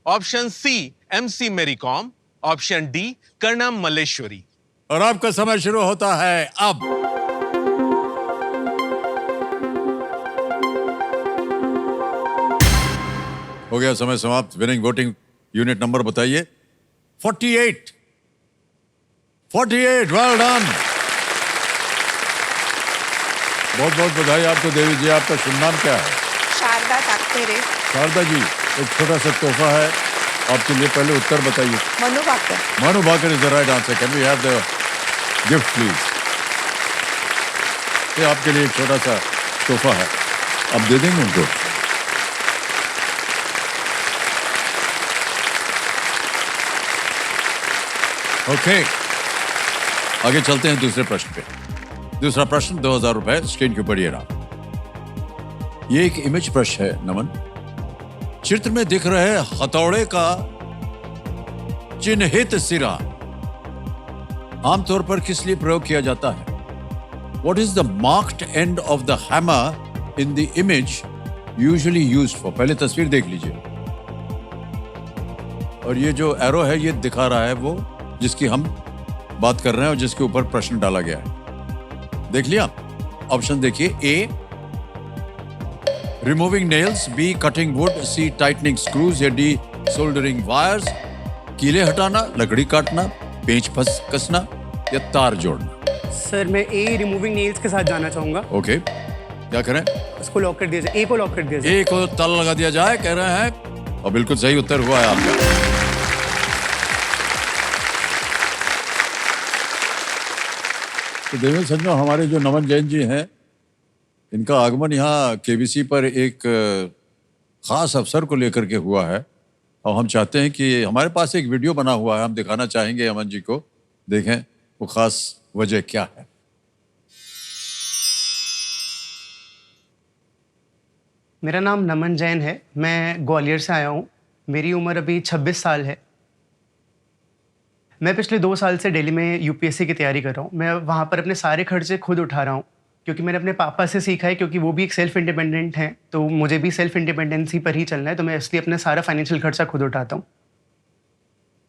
option C MC Mary Kom, option D Karnam Malleswari. और आपका समय शुरू होता है अब। हो गया समय समाप्त। विनिंग वोटिंग यूनिट नंबर बताइए। 48। Well done. बहुत बहुत बधाई आपको देवी जी। आपका शुभ नाम क्या है? शारदा ताकतेरे। शारदा जी, एक छोटा सा तोहफा है आपके लिए। पहले उत्तर बताइए। Manu Bhaker. Manu Bhaker is the right answer. Can we have the gift please? ये आपके लिए एक छोटा सा तोहफा है, आप दे देंगे उनको? ओके, आगे चलते हैं दूसरे प्रश्न पे। दूसरा प्रश्न 2000 रुपए स्क्रीन के ऊपर ये रहा। ये एक इमेज प्रश्न है नमन। चित्र में दिख रहे हथौड़े का चिन्हित सिरा आमतौर पर किस लिए प्रयोग किया जाता है? What is the marked end of the hammer in the image usually used for? पहले तस्वीर देख लीजिए और ये जो एरो है ये दिखा रहा है वो जिसकी हम बात कर रहे हैं और जिसके ऊपर प्रश्न डाला गया है। देख लिया? ऑप्शन देखिए। A removing nails, B cutting wood, C tightening screws या डी सोल्डरिंग वायर्स। कीले हटाना, लकड़ी काटना, पेंच फंस कसना या तार जोड़ना। सर मैं ए रिमूविंग नेल्स के साथ जाना चाहूंगा। ओके, क्या करें? इसको लॉक कर दिया जाए। ए को लॉक कर दिया जाए। ए को ताला लगा दिया जाए कह रहे हैं और बिल्कुल सही उत्तर हुआ है आपका। तो देवेंद्र सज्जनों, हमारे जो नमन जैन जी हैं, इनका आगमन यहाँ केबीसी पर एक खास अवसर को लेकर के हुआ है और हम चाहते हैं कि हमारे पास एक वीडियो बना हुआ है, हम दिखाना चाहेंगे अमन जी को। देखें वो खास वजह क्या है। मेरा नाम नमन जैन है, मैं ग्वालियर से आया हूँ। मेरी उम्र अभी 26 साल है। मैं पिछले 2 साल से दिल्ली में यूपीएससी की तैयारी कर रहा हूँ। मैं वहाँ पर अपने सारे खर्चे खुद उठा रहा हूँ, क्योंकि मैंने अपने पापा से सीखा है, क्योंकि वो भी एक सेल्फ इंडिपेंडेंट हैं, तो मुझे भी सेल्फ इंडिपेंडेंसी पर ही चलना है, तो मैं इसलिए अपना सारा फाइनेंशियल खर्चा खुद उठाता हूँ।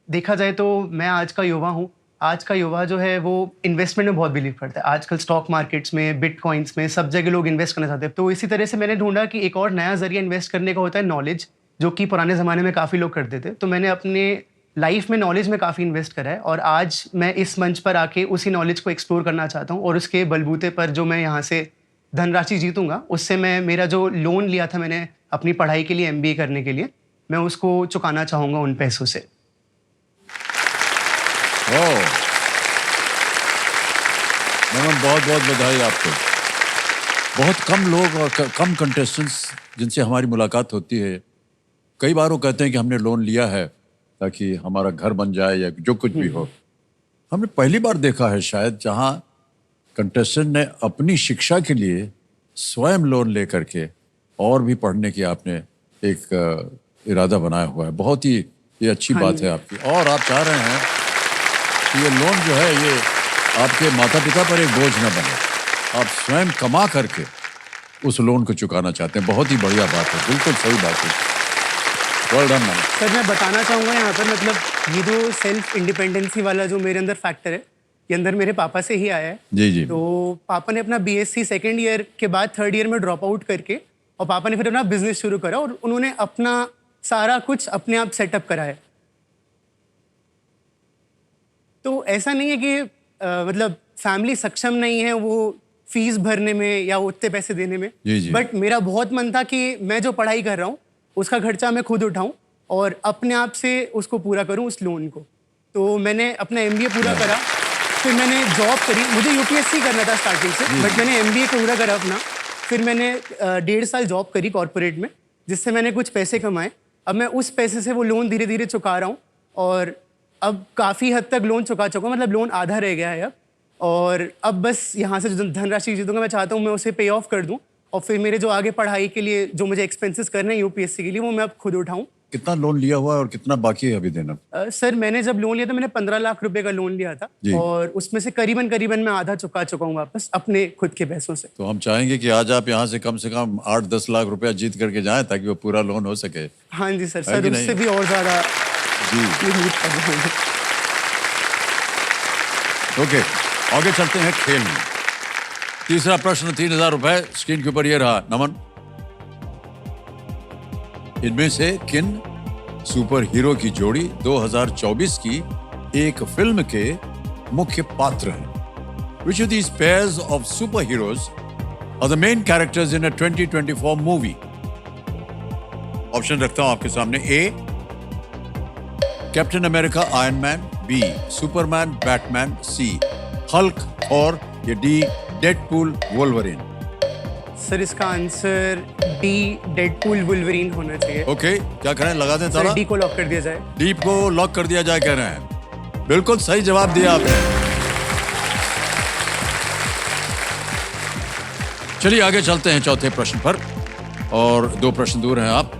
देखा जाए तो मैं आज का युवा हूँ। आज का युवा जो है वो इन्वेस्टमेंट में बहुत बिलीव करता है। आजकल स्टॉक मार्केट्स में, बिटकॉइंस में, सब जगह लोग इन्वेस्ट करना चाहते हैं। तो इसी तरह से मैंने ढूंढा कि एक और नया जरिया इन्वेस्ट करने का होता है नॉलेज, जो कि पुराने ज़माने में काफ़ी लोग करते थे। तो मैंने अपने लाइफ में नॉलेज में काफ़ी इन्वेस्ट करा है, और आज मैं इस मंच पर आके उसी नॉलेज को एक्सप्लोर करना चाहता हूँ, और उसके बलबूते पर जो मैं यहाँ से धनराशि जीतूंगा, उससे मैं मेरा जो लोन लिया था मैंने अपनी पढ़ाई के लिए, MBA करने के लिए, मैं उसको चुकाना चाहूँगा उन पैसों से। नमन, बहुत बहुत बधाई आपको। बहुत कम लोग और कम कंटेस्टेंट्स जिनसे हमारी मुलाकात होती है, कई बार वो कहते हैं कि हमने लोन लिया है ताकि हमारा घर बन जाए या जो कुछ भी हो। हमने पहली बार देखा है शायद जहां कंटेस्टेंट ने अपनी शिक्षा के लिए स्वयं लोन लेकर के और भी पढ़ने की आपने एक इरादा बनाया हुआ है। बहुत ही ये अच्छी बात है आपकी। और आप चाह रहे हैं कि ये लोन जो है ये आपके माता पिता पर एक बोझ न बने, आप स्वयं कमा करके उस लोन को चुकाना चाहते हैं। बहुत ही बढ़िया बात है, बिल्कुल सही बात है। Well done ma'am. सर, मैं बताना चाहूँगा यहाँ पर, मतलब ये जो सेल्फ इंडिपेंडेंसी वाला जो मेरे अंदर फैक्टर है, ये अंदर मेरे पापा से ही आया है। जी जी। तो पापा ने अपना BSc सेकेंड ईयर के बाद थर्ड ईयर में ड्रॉप आउट करके, और पापा ने फिर अपना बिजनेस शुरू करा, और उन्होंने अपना सारा कुछ अपने आप सेटअप करा है। तो ऐसा नहीं है कि मतलब फैमिली सक्षम नहीं है वो फीस भरने में या उतने पैसे देने में। जी जी। बट मेरा बहुत मन था कि मैं जो पढ़ाई कर रहा हूँ उसका खर्चा मैं खुद उठाऊं और अपने आप से उसको पूरा करूं, उस लोन को। तो मैंने अपना MBA पूरा करा, फिर मैंने जॉब करी। मुझे UPSC करना था स्टार्टिंग से, बट मैंने MBA पूरा करा अपना। फिर मैंने 1.5 साल जॉब करी कॉर्पोरेट में, जिससे मैंने कुछ पैसे कमाए। अब मैं उस पैसे से वो लोन धीरे धीरे चुका रहा हूँ, और अब काफ़ी हद तक लोन चुका चुका हूँ, मतलब लोन आधा रह गया है अब। और अब बस यहाँ से जो धनराशि जीतूंगा, मैं चाहता हूँ मैं उसे पे ऑफ कर दूँ, और फिर मेरे जो आगे पढ़ाई के लिए जो मुझे एक्सपेंसेस करने हैं UPSC के लिए, वो मैं अब खुद उठाऊँ। कितना लोन लिया हुआ है और कितना बाकी है अभी देना? सर, मैंने जब लोन लिया था, मैंने 15 लाख रुपए का लोन लिया था, और उसमें से करीबन मैं आधा चुका चुका हूँ वापस अपने खुद के पैसों से। तो हम चाहेंगे कि आज आप यहाँ से कम 8-10 लाख रुपया जीत करके जाएं ताकि वो पूरा लोन हो सके। हाँ जी सर, है कि उससे नहीं? भी और ज़्यादा जी। उम्मीद कर रहे हैं। ओके, आगे चलते हैं खेल में। तीसरा प्रश्न 3000 रुपए स्क्रीन के ऊपर ये रहा। नमन, इनमें से किन सुपर हीरो की जोड़ी 2024 की एक फिल्म के मुख्य पात्र हैं? Which of these pairs of superheroes are the main characters in a 2024 movie? Option रखता हूं आपके सामने। A, captain America iron man, B, Superman Batman, C, Hulk, और ये D, डेडपूल वोल्वरिन। सर, इसका आंसर D, डेडपूल वुल्वरीन होना चाहिए। Okay, क्या करें, लगा दें ताला? सर, D को लॉक कर दिया जाए। डीप को लॉक कर दिया जाए कह रहे हैं। बिल्कुल सही जवाब दिया आपने। चलिए आगे चलते हैं चौथे प्रश्न पर, और 2 प्रश्न दूर हैं आप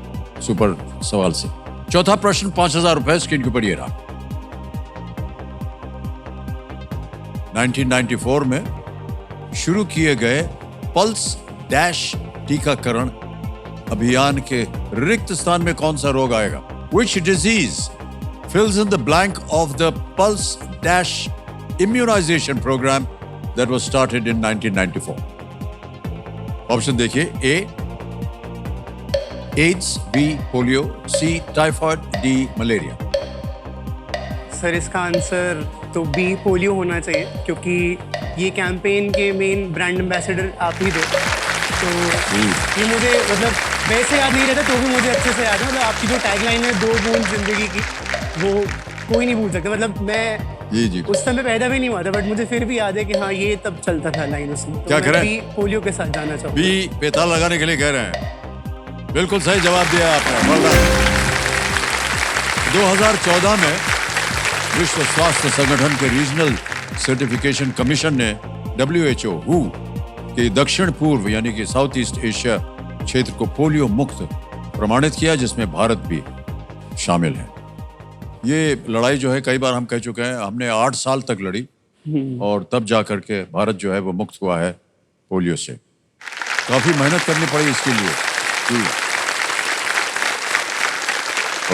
सुपर सवाल से। चौथा प्रश्न 5000 रुपए स्क्रीन के ऊपर ये रहा। 1994 में शुरू किए गए पल्स डैश टीकाकरण अभियान के रिक्त स्थान में कौन सा रोग आएगा? Which disease fills in the blank of the pulse dash immunization program that was started in 1994? Option देखिए। A, AIDS, B, polio, C, typhoid, D, malaria. Sir, इसका आंसर तो B, पोलियो होना चाहिए, क्योंकि ये कैंपेन के मेन ब्रांड एम्बेसडर आप ही थे। तो ये मुझे मतलब वैसे याद नहीं रहता, तो भी मुझे अच्छे से याद है। मतलब आपकी जो टैगलाइन है 2 बूंद जिंदगी की, वो कोई नहीं भूल सकता। मतलब मैं जी उस समय पैदा भी नहीं हुआ था, बट मुझे फिर भी याद है कि हाँ, ये तब चलता था लाइन उसमें। क्या करें? B, पोलियो के साथ जाना चाहूँगा। B, पे ताला लगाने के लिए कह रहे हैं। बिल्कुल सही जवाब दिया आपने। well done। 2014 में विश्व स्वास्थ्य संगठन के रीजनल सर्टिफिकेशन कमीशन ने WHO के दक्षिण पूर्व यानी कि साउथ ईस्ट एशिया क्षेत्र को पोलियो मुक्त प्रमाणित किया, जिसमें भारत भी शामिल है। ये लड़ाई जो है कई बार हम कह चुके हैं, हमने 8 साल तक लड़ी और तब जा करके भारत जो है वो मुक्त हुआ है पोलियो से। काफी मेहनत करनी पड़ी इसके लिए।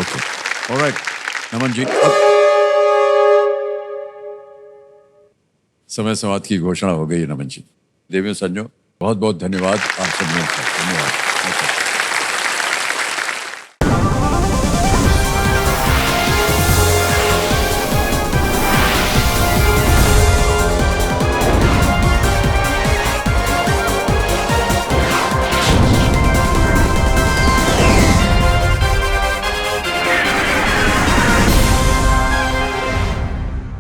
ओके, ऑलराइट नमन जी, समय समाप्त की घोषणा हो गई है। नमन जी, देवी संजो, बहुत बहुत धन्यवाद आप सब ने। धन्यवाद।